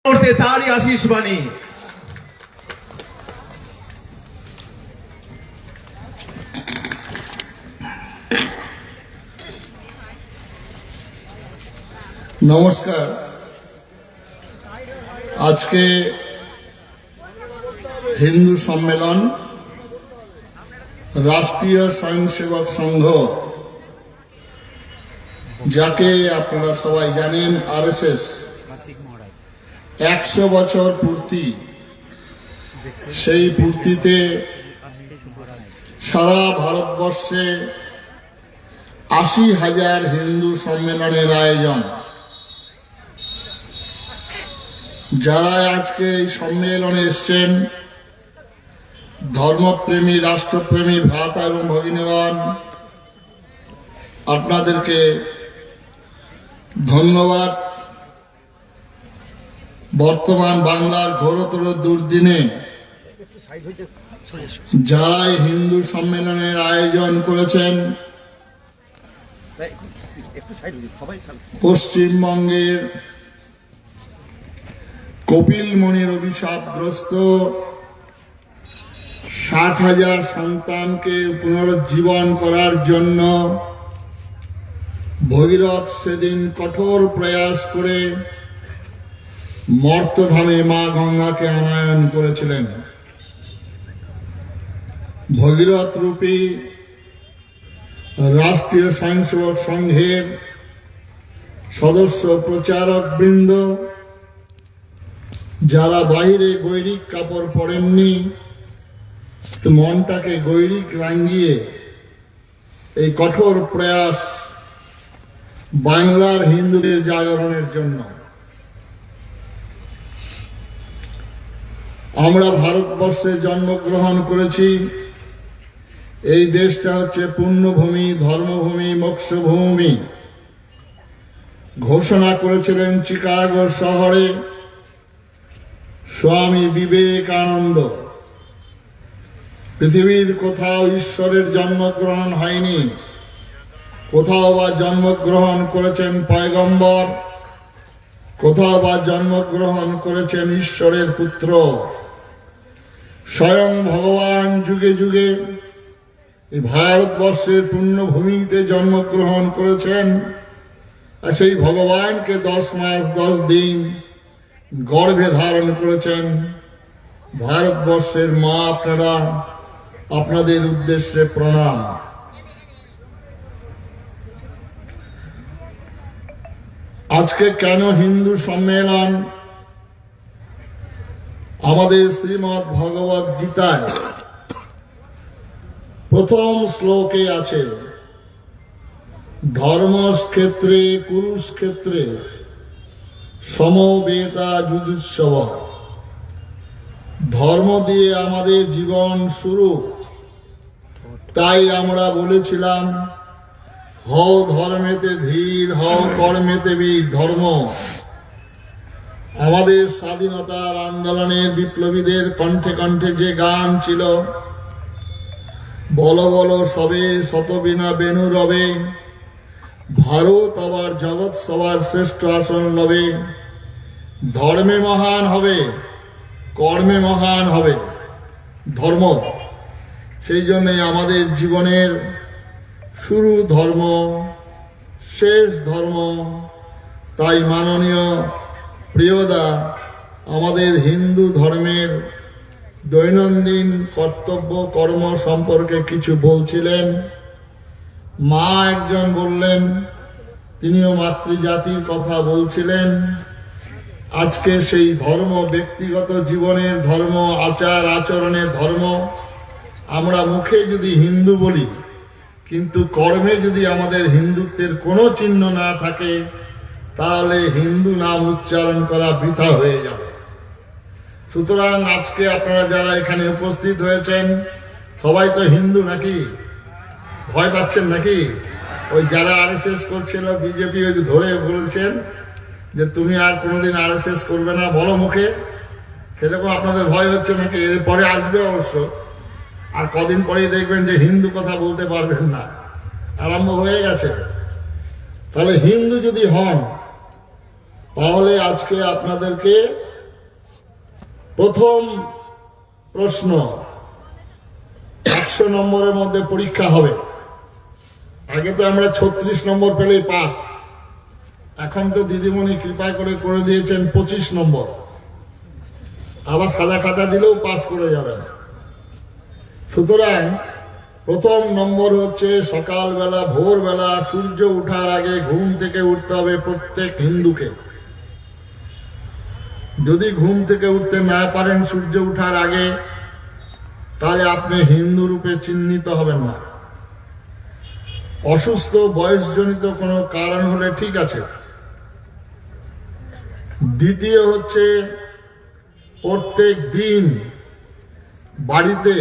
করতে তারই আশিস বাণী। নমস্কার। আজকে হিন্দু সম্মেলন রাষ্ট্রীয় স্বয়ংসেবক সংঘ, যাকে আপনারা সবাই জানেন আরএসএস, 100 বছর পূর্তি। সেই পূর্তিতে সারা ভারতবর্ষে 80,000 হিন্দু সম্মেলনের আয়োজন। যারা আজকে এই সম্মেলনে এসছেন, ধর্মপ্রেমী, রাষ্ট্রপ্রেমী ভ্রাতা এবং ভগিনীগণ, আপনাদেরকে ধন্যবাদ। বর্তমান বাংলার ঘোরতর দুর্দিনে যারাই হিন্দু সম্মেলনের আয়োজন করেছেন, পশ্চিমবঙ্গের কপিলমুনির অভিশাপগ্রস্ত 60,000 সন্তানকে পুনরুজ্জীবন করার জন্য ভগীরথ সেদিন কঠোর প্রয়াস করে মর্তধামে মা গঙ্গাকে আনয়ন করেছিলেন। ভগীরথ রূপী রাষ্ট্রীয় স্বয়ংসেবক সংঘের সদস্য প্রচারক বৃন্দ, যারা বাইরে গৈরিক কাপড় পরেননি, মনটাকে গৈরিক রাঙ্গিয়ে এই কঠোর প্রয়াস বাংলার হিন্দুদের জাগরণের জন্য। আমরা ভারতবর্ষে জন্মগ্রহণ করেছি। এই দেশটা হচ্ছে পুণ্যভূমি, ধর্মভূমি, মোক্ষভূমি ঘোষণা করেছিলেন চিকাগো শহরে স্বামী বিবেকানন্দ। পৃথিবীর কোথাও ঈশ্বরের জন্মগ্রহণ হয়নি, কোথাও বা জন্মগ্রহণ করেছেন পয়গম্বর, কোথাও বা জন্মগ্রহণ করেছেন ঈশ্বরের পুত্র। স্বয়ং ভগবান যুগে যুগে এই ভারতবর্ষের পুণ্যভূমিতে জন্মগ্রহণ করেছেন। আর সেই ভগবানকে 10 মাস 10 দিন গর্ভে ধারণ করেছেন। ভারতবর্ষের মা আপনারা, আপনাদের উদ্দেশ্যে প্রণাম। আজকে কেন হিন্দু সম্মেলন? আমাদের শ্রীমদ্ ভগবদ গীতায় প্রথম শ্লোকে আছে, ধর্মক্ষেত্রে কুরুক্ষেত্রে সমবেতা যুজুৎসব। ধর্ম দিয়ে আমাদের জীবন শুরু। তাই আমরা বলেছিলাম, হও ধর্মেতে ধীর, হও কর্মেতে বীর। ধর্ম আমাদের স্বাধীনতার আন্দোলনের বিপ্লবীদের কণ্ঠে কণ্ঠে যে গান ছিল, বলো বলো সবে শতবিনা বেনু রবে, ভারত আবার জগৎ সবার শ্রেষ্ঠ আসন লবে। ধর্মে মহান হবে, কর্মে মহান হবে ধর্ম। সেই জন্যে আমাদের জীবনের শুরু ধর্ম, শেষ ধর্ম। তাই মাননীয় প্রিয়দা আমাদের হিন্দু ধর্মের দৈনন্দিন কর্তব্য কর্ম সম্পর্কে কিছু বলছিলেন। মা একজন বললেন, তিনিও মাতৃজাতির কথা বলছিলেন। আজকে সেই ধর্ম ব্যক্তিগত জীবনের ধর্ম, আচার আচরণের ধর্ম। আমরা মুখে যদি হিন্দু বলি, কিন্তু কর্মে যদি আমাদের হিন্দুত্বের কোনো চিহ্ন না থাকে, তাহলে হিন্দু নাম উচ্চারণ করা বৃথা হয়ে যাবে। সুতরাং আজকে আপনারা যারা এখানে উপস্থিত হয়েছেন, সবাই তো হিন্দু নাকি? ভয় পাচ্ছেন নাকি? ওই যারা আরএসএস করছিল, বিজেপি ধরে বলছেন যে তুমি আর কোনোদিন আরএসএস করবে না, বলো মুখে। সেরকম আপনাদের ভয় হচ্ছে নাকি? এরপরে আসবে অবশ্য, আর কদিন পরেই দেখবেন যে হিন্দু কথা বলতে পারবেন না, আরম্ভ হয়ে গেছে। তাহলে হিন্দু যদি হন, তাহলে আজকে আপনাদেরকে প্রথম প্রশ্ন 100 নম্বরের মধ্যে পরীক্ষা হবে। আগে তো আমরা 36 নম্বর পেলেই পাস, এখন তো দিদিমণি কৃপা করে দিয়েছেন 25 নম্বর, আবার সাদা খাতা দিলেও পাস করে যাবেন। সুতরাং প্রথম নম্বর হচ্ছে সকালবেলা ভোরবেলা সূর্য ওঠার আগে ঘুম থেকে উঠতে হবে প্রত্যেক হিন্দুকে। যদি ঘুম থেকে উঠতে না পারেন সূর্য ওঠার আগে, তাহলে আপনি হিন্দু রূপে চিহ্নিত হবেন না। অসুস্থ বয়সজনিত কোনো কারণ হলে ঠিক আছে। দ্বিতীয় হচ্ছে প্রত্যেক দিন বাড়িতে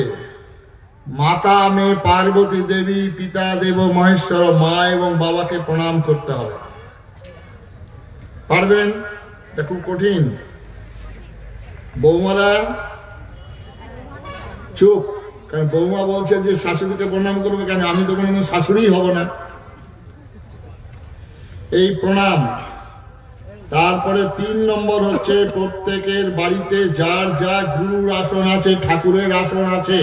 মাতা মেয়ে পার্বতী দেবী, পিতা দেব মহেশ্বর, মা এবং বাবাকে প্রণাম করতে হবে। পারবেন? এটা খুব কঠিন। বৌমারা চুপ, কারণ বৌমা বলছে যে শাশুড়িকে প্রণাম করবে, কেন আমি তো কোনোদিন শাশুড়ি হব না। এই প্রণাম। তারপরে 3 নম্বর হচ্ছে প্রত্যেকের বাড়িতে যার যা গুরুর আসন আছে, ঠাকুরের আসন আছে,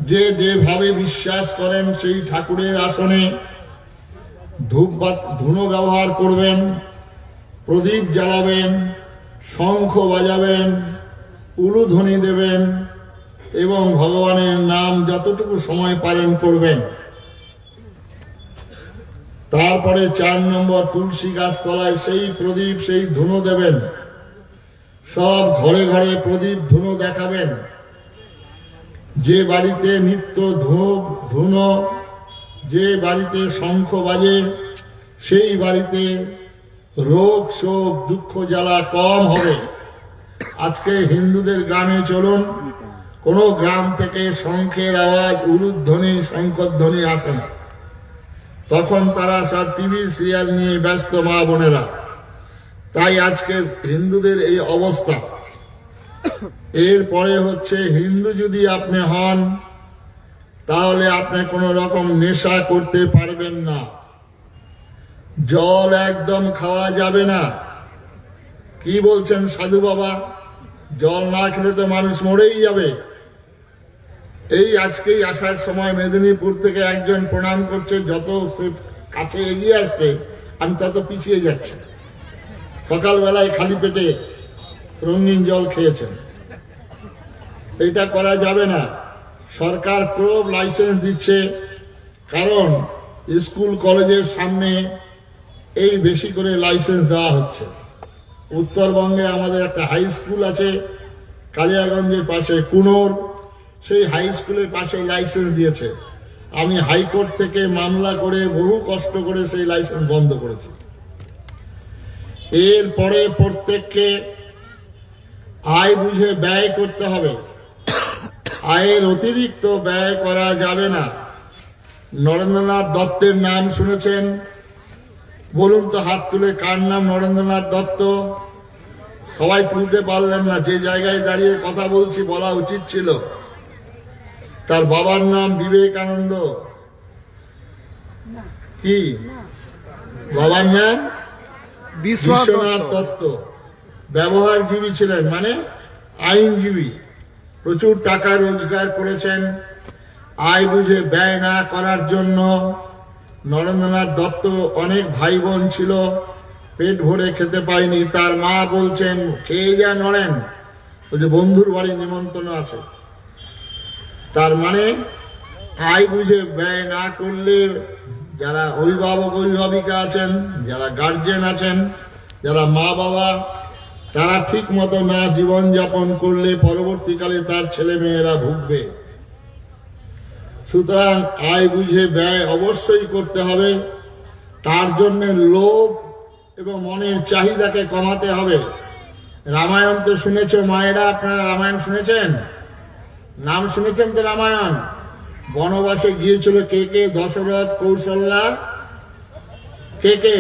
যে যেভাবে বিশ্বাস করেন সেই ঠাকুরের আসনে ধূনো ব্যবহার করবেন, প্রদীপ জ্বালাবেন, শঙ্খ বাজাবেন, উলুধ্বনি দেবেন এবং ভগবানের নাম যতটুকু সময় পারেন করবেন। তারপরে 4 নম্বর তুলসী গাছ তলায় সেই প্রদীপ, সেই ধুনো দেবেন। সব ঘরে ঘরে প্রদীপ ধুনো দেখাবেন। যে বাড়িতে নিত্য ধুনো, যে বাড়িতে শঙ্খ বাজে, সেই বাড়িতে রোগ শোক দুঃখ জ্বালা কম হবে। আজকে হিন্দুদের গ্রামে চলুন, কোন গ্রাম থেকে শঙ্খের আওয়াজ, উলুধ্বনি, শঙ্খধ্বনি আসে না। তখন তারা সব টিভি সিরিয়াল নিয়ে ব্যস্ত মা বোনেরা। তাই আজকে হিন্দুদের এই অবস্থা। এরপরে হচ্ছে হিন্দু যদি আপনি হন, তাহলে আপনি কোন রকম নেশা করতে পারবেন না। জল একদম খাওয়া যাবে না। কি বলছেন সাধু বাবা? জল না খেলে তো মানুষ মরেই যাবে। এই আজকেই আসার সময় মেদিনীপুর থেকে একজন প্রণাম করছে, যত সে কাছে এগিয়ে আসছে আমি তত পিছিয়ে যাচ্ছি। সকালবেলায় খালি পেটে রঙিন জল খেয়েছেন। এটা করা যাবে না। সরকার খুব লাইসেন্স দিচ্ছে, কারণ স্কুল কলেজের সামনে এই বেশি করে লাইসেন্স দেওয়া হচ্ছে। উত্তরবঙ্গে আমাদের একটা হাই স্কুল আছে কালিয়াগঞ্জের পাশে, কুনোর, সেই হাই স্কুলের পাশে লাইসেন্স দিয়েছে। আমি হাইকোর্ট থেকে মামলা করে বহু কষ্ট করে সেই লাইসেন্স বন্ধ করেছি। এরপরে প্রত্যেককে আয় বুঝে ব্যয় করতে হবে। আয়ের অতিরিক্ত ব্যয় করা যাবে না। নরেন্দ্রনাথ দত্তের নাম শুনেছেন? বলুন তো হাত তুলে, কার নাম নরেন্দ্রনাথ দত্ত? সবাই তুলতে পারলেন না। যে জায়গায় দাঁড়িয়ে কথা বলছি বলা উচিত ছিল। তার বাবার নাম বিবেকানন্দ। কি বাবার নাম? বিশ্বনাথ দত্ত। ব্যবহারজীবী ছিলেন, মানে আইনজীবী। প্রচুর টাকা রোজগার করেছেন। আয় বুঝে ব্যয় না করার জন্য নরেন্দ্রনাথ দত্ত অনেক ভাই বোন ছিল, পেট ভরে খেতে পায়নি। তার মা বলছেন, খেয়ে যা নরেন, বলছে বন্ধুর বাড়ি নিমন্ত্রণ আছে। তার মানে আয় বুঝে ব্যয় না করলে যারা অভিভাবক অভিভাবিকা আছেন, যারা গার্জেন আছেন, যারা মা বাবা, তারা ঠিক মতো না জীবন যাপন করলে পরবর্তীকালে তার ছেলে মেয়েরা ভুগবে। সুতরাং আয় বুঝে ব্যয় অবশ্যই করতে হবে। তার জন্য লোভ এবং মনের চাহিদাকে কমাতে হবে। রামায়ণ তো শুনেছ মায়েরা? আপনারা রামায়ণ শুনেছেন? নাম শুনেছেন তো রামায়ণ? বনবাসে গিয়েছিল কে কে? দশরথ, কৌশল্যা, কে কে?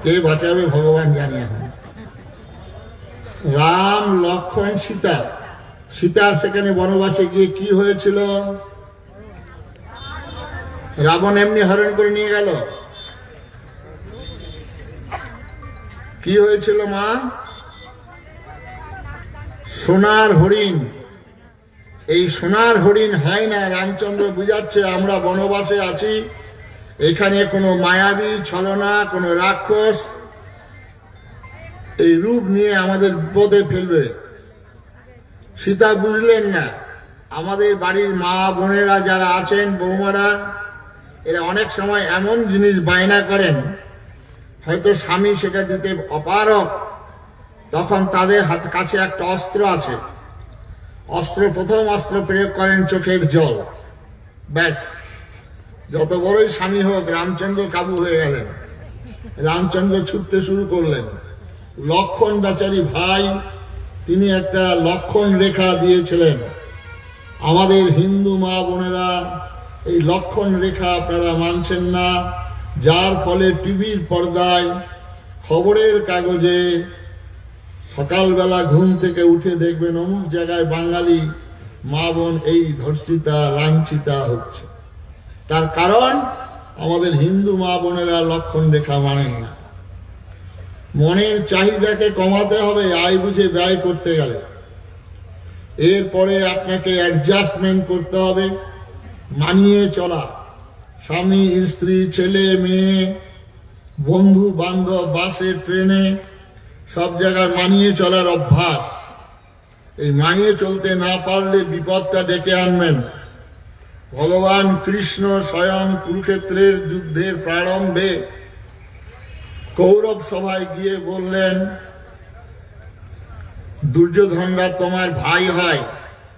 কে বাঁচাবে ভগবান জানি। এখন রাম, লক্ষ্মণ, সীতা। সীতার সেখানে বনবাসে গিয়ে কি হয়েছিল? রাবণ এমনি হরণ করে নিয়ে গেল। কি হয়েছিল মা? সোনার হরিণ, এই সোনার হরিণ হয় না। রামচন্দ্র বুঝাচ্ছে আমরা বনবাসে আছি, এখানে কোনো মায়াবী ছলনা, কোনো রাক্ষস এই রূপ নিয়ে আমাদের বিপদে ফেলবে। সীতা বুঝলেন না। আমাদের বাড়ির মা বোনেরা যারা আছেন, বৌমারা, এরা অনেক সময় এমন জিনিস বায়না করেন, হয়তো স্বামী সেটা দিতে অপারক, তখন তাদের কাছে একটা অস্ত্র আছে। প্রথম অস্ত্র প্রয়োগ করেন চোখের জল। ব্যাস, যত বড়ই স্বামী হোক, রামচন্দ্র কাবু হয়ে গেলেন। রামচন্দ্র ছুটতে শুরু করলেন। লক্ষণ বেচারি ভাই, তিনি একটা লক্ষণ রেখা দিয়েছিলেন। আমাদের হিন্দু মা বোনেরা এই লক্ষণ রেখা আপনারা মানছেন না, যার ফলে টিভির পর্দায়, খবরের কাগজে সকালবেলা ঘুম থেকে উঠে দেখবেন অমুক জায়গায় বাঙালি মা বোন এই ধর্ষিতা, লাঞ্ছিতা হচ্ছে। তার কারণ আমাদের হিন্দু মা বোনেরা লক্ষণ রেখা মানেন না। মনের চাহিদাকে কমাতে হবে আয় বুঝে ব্যয় করতে গেলে। এরপরে আপনাকে অ্যাডজাস্টমেন্ট করতে হবে, মানিয়ে চলা। স্বামী স্ত্রী, ছেলে মেয়ে, বন্ধু বান্ধব, বাসে ট্রেনে, সব জায়গায় মানিয়ে চলার অভ্যাস। এই মানিয়ে চলতে না পারলে বিপদটা ডেকে আনবেন। ভগবান কৃষ্ণ স্বয়ং কুরুক্ষেত্রের যুদ্ধের প্রারম্ভে কৌরব সভায় গিয়ে বললেন, দুর্যোধনরা তোমার ভাই হয়,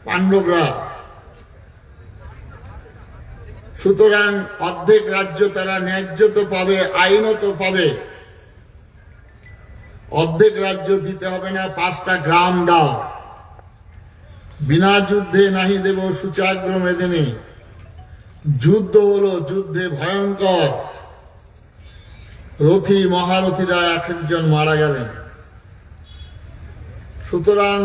পাণ্ডবরা, সুতরাং অর্ধেক রাজ্য তারা ন্যায্য তো পাবে, আইনত পাবে। অর্ধেক রাজ্য দিতে হবে না, 5টা গ্রাম দাও। বিনা যুদ্ধে নাহি দেব সুচাগ্র মেদিনী। যুদ্ধ হলো, যুদ্ধে ভয়ঙ্কর রথী মহারথীরা এক একজন মারা গেলেন। সুতরাং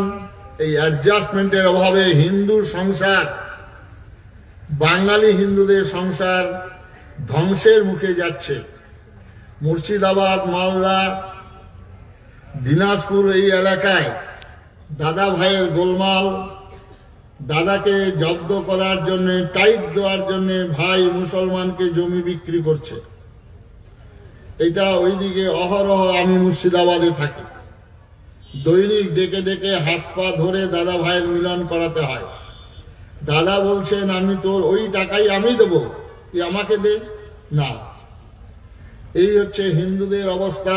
এই অ্যাডজাস্টমেন্টের অভাবে হিন্দুর সংসার, বাঙালি হিন্দুদের সংসার ধ্বংসের মুখে যাচ্ছে। মুর্শিদাবাদ, মালদা, দিনাজপুর এই এলাকায় দাদা ভাইয়ের গোলমাল। দাদাকে জব্দ করার জন্য, টাইট দেওয়ার জন্য ভাই মুসলমানকে জমি বিক্রি করছে। এটা ওইদিকে অহরহ। আমি মুর্শিদাবাদে থাকি, দৈনিক ডেকে ডেকে হাত পা ধরে দাদা ভাইয়ের মিলন করাতে হয়। দাদা বলছেন আমি তোর ওই টাকাই আমি দেবো, তুই আমাকে দে না। এই হচ্ছে হিন্দুদের অবস্থা।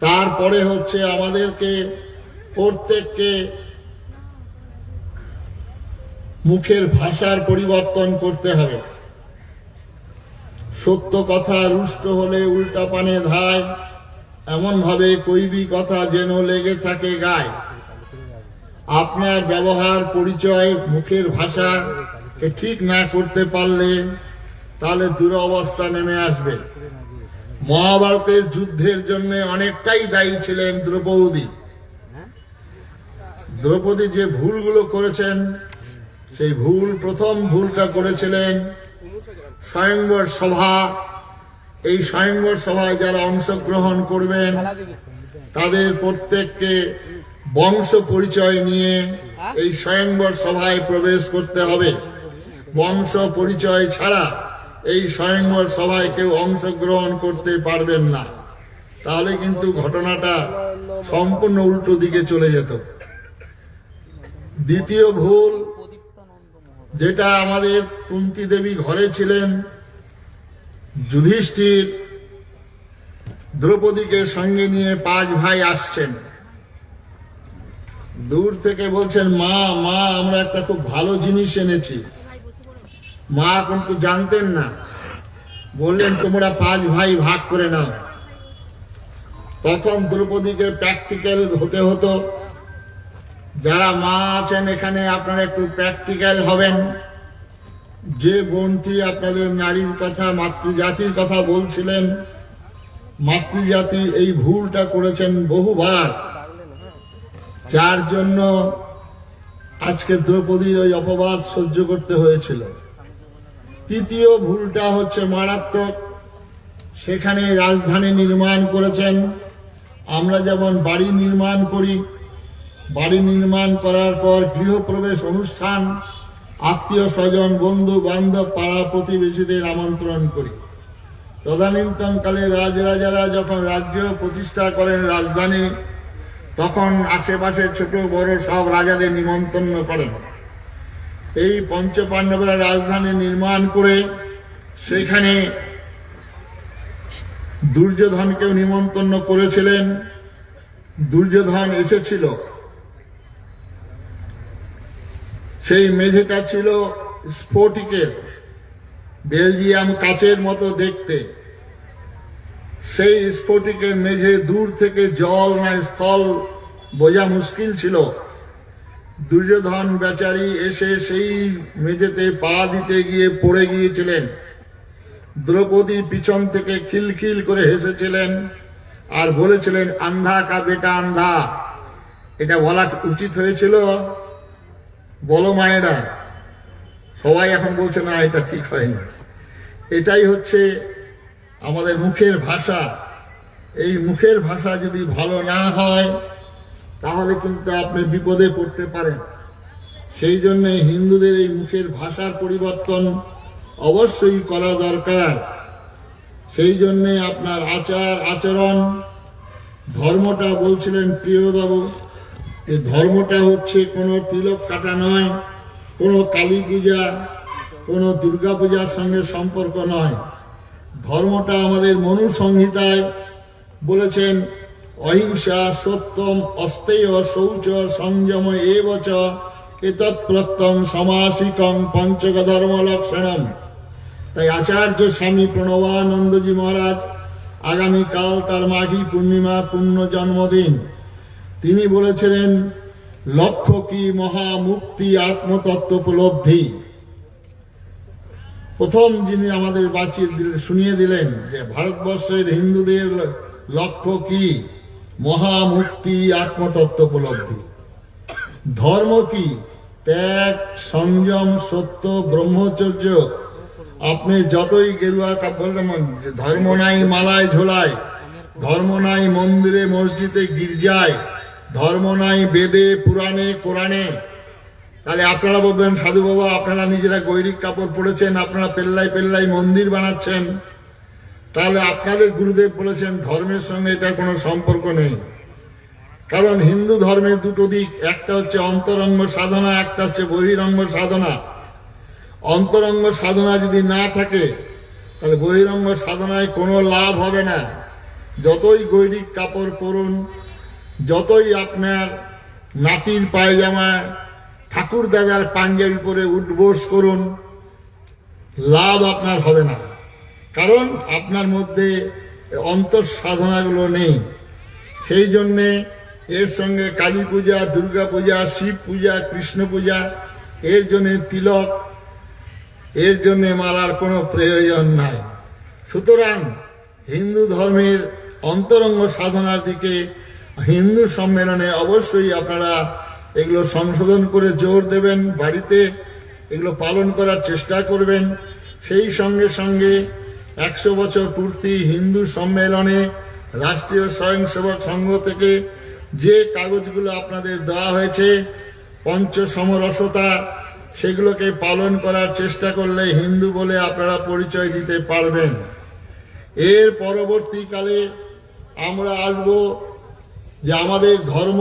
তারপরে হচ্ছে আমাদেরকে প্রত্যেককে মুখের ভাষার পরিবর্তন করতে হবে। সত্য কথা রুষ্ট হলে উল্টা পানে ধায়, এমন ভাবে কইবি কথা যেন লেগে থাকে গায়। আপনার ব্যবহার, পরিচয়, মুখের ভাষাকে ঠিক না করতে পারলে তাহলে দুরবস্থা নেমে আসবে। মহাভারতের যুদ্ধের জন্য অনেকটাই দায়ী ছিলেন দ্রৌপদী। দ্রৌপদী যে ভুলগুলো করেছেন, সেই প্রথম ভুলটা করেছিলেন স্বয়ংবর সভা। এই স্বয়ংবর সভায় যারা অংশগ্রহণ করবেন তাদের প্রত্যেককে বংশ পরিচয় নিয়ে এই স্বয়ংবর সভায় প্রবেশ করতে হবে। বংশ পরিচয় ছাড়া এই স্বয়ংবর সভায় কেউ অংশগ্রহণ করতে পারবেন না। তাহলে কিন্তু ঘটনাটা সম্পূর্ণ উল্টো দিকে চলে যেত। দ্বিতীয় ভুল, যেটা আমাদের কুন্তী দেবী ঘরে ছিলেন, যুধিষ্ঠির দ্রৌপদীকে সঙ্গে নিয়ে 5 ভাই আসছেন। দূর থেকে বলছেন, মা মা আমরা একটা খুব ভালো জিনিস এনেছি। মা কিন্তু জানতেন না, বললেন তোমরা 5 ভাই ভাগ করে নাও। তখন দ্রৌপদীকে প্র্যাকটিক্যাল হতে হতো। যারা মা আছেন এখানে, আপনারা একটু প্র্যাকটিক্যাল হবেন। যে বোনটি আপনাদের নারীর কথা, মাতৃজাতির কথা বলছিলেন, মাতৃজাতি এই ভুলটা করেছেন বহুবার, যার জন্য আজকে দ্রৌপদীর ওই অপবাদ সহ্য করতে হয়েছিল। তৃতীয় ভুলটা হচ্ছে মারাত্মক। সেখানে রাজধানী নির্মাণ করেছেন। আমরা যেমন বাড়ি নির্মাণ করি, বাড়ি নির্মাণ করার পর গৃহপ্রবেশ অনুষ্ঠান, আত্মীয় স্বজন, বন্ধু বান্ধব, পাড়া প্রতিবেশীদের আমন্ত্রণ করি। তদানীন্তনকালে রাজরাজারা যখন রাজ্য প্রতিষ্ঠা করেন রাজধানী, তখন আশেপাশে ছোট বড় সব রাজাদের নিমন্ত্রণ করেন। এই পঞ্চপাণ্ডবরা রাজধানী নির্মাণ করে সেখানে দুর্যোধনকেও নিমন্ত্রণ করেছিলেন। দুর্যোধন এসেছিল। সেই মেঝেটা ছিল স্ফটিকের, বেলজিয়াম কাচের মতো দেখতে। সেই স্ফটিকের মেঝে দূর থেকে জল না স্থল বোঝা মুশকিল ছিল। দুর্যোধন বেচারি এসে সেই মেঝেতে পা দিতে গিয়ে পড়ে গিয়েছিলেন। দ্রৌপদী পিছন থেকে খিলখিল করে হেসেছিলেন আর বলেছিলেন, আন্ধা কা বেটা আন্ধা। এটা বলা উচিত হয়েছিল, বলো মায়েরা। সবাই এখন বলছে না, এটা ঠিক হয়নি। এটাই হচ্ছে আমাদের মুখের ভাষা। এই মুখের ভাষা যদি ভালো না হয় তাহলে কিন্তু আপনি বিপদে পড়তে পারেন। সেই জন্য হিন্দুদের এই মুখের ভাষার পরিবর্তন অবশ্যই করা দরকার। সেই জন্যে আপনার আচার আচরণ, ধর্মটা বলছিলেন প্রিয়বাবু, এই ধর্মটা হচ্ছে কোনো তিলক কাটা নয়, কোনো কালী পূজা, কোনো দুর্গা পূজার সঙ্গে সম্পর্ক নয়। ধর্মটা আমাদের মনু সংহিতায় বলেছেন, অহিংসা সত্যম অস্তেয় শৌচ সংযম এবচ এতৎপ্রত্যং সমাসিকং পঞ্চক ধর্ম লক্ষণম। তাই আচার্য স্বামী প্রণবানন্দজি মহারাজ, আগামীকাল তার মাঘী পূর্ণিমা পূর্ণ জন্মদিন, তিনি বলেছিলেন, লক্ষ্য কি মহামুক্তি আত্মতত্ত্ব উপলব্ধি। প্রথম যিনি আমাদের বাঁচিয়ে শুনিয়ে দিলেন যে ভারতবর্ষের হিন্দুদের লক্ষ্য কি, মহামুক্তি আত্মতত্ত্ব উপলব্ধি। ধর্ম কি, ত্যাগ সংযম সত্য ব্রহ্মচর্য। আপনি যতই গেরুয়া কাপড়, ধর্ম নাই মালায় ঝোলায়, ধর্ম নাই মন্দিরে মসজিদে গির্জায়, ধর্ম নাই বেদে পুরাণে কোরআনে। তাহলে আপনারা বলবেন, সাধু বাবা আপনারা নিজেরা গৈরিক কাপড় পরেছেন, আপনারা পেল্লাই পেল্লাই মন্দির বানাচ্ছেন। তাহলে আপনাদের গুরুদেব বলেছেন ধর্মের সঙ্গে এটার কোনো সম্পর্ক নেই। কারণ হিন্দু ধর্মের দুটো দিক, একটা হচ্ছে অন্তরঙ্গ সাধনা, একটা হচ্ছে বহিরঙ্গ সাধনা। অন্তরঙ্গ সাধনা যদি না থাকে তাহলে বহিরঙ্গ সাধনায় কোনো লাভ হবে না। যতই গৈরিক কাপড় পরুন, যতই আপনার নাতির পায়জামা ঠাকুর দাদার পাঞ্জাবি পরে উঠবোস করুন, লাভ আপনার হবে না। কারণ আপনার মধ্যে অন্তর সাধনাগুলো নেই। সেই জন্যে এর সঙ্গে কালী পূজা, দুর্গা পূজা, শিব পূজা, কৃষ্ণ পূজা, এর জন্যে তিলক, এর জন্যে মালার কোনো প্রয়োজন নাই। সুতরাং হিন্দু ধর্মের অন্তরঙ্গ সাধনার দিকে হিন্দু সম্মেলনে অবশ্যই আপনারা এগুলো সংশোধন করে জোর দেবেন, বাড়িতে এগুলো পালন করার চেষ্টা করবেন। সেই সঙ্গে সঙ্গে 100 বছর পূর্তি হিন্দু সম্মেলনে রাষ্ট্রীয় স্বয়ংসেবক সংঘ থেকে যে কাগজগুলো আপনাদের দেওয়া হয়েছে পঞ্চ সমরসতা, সেগুলোকে পালন করার চেষ্টা করলে হিন্দু বলে আপনারা পরিচয় দিতে পারবেন। এর পরবর্তীকালে আমরা আসব যে আমাদের ধর্ম,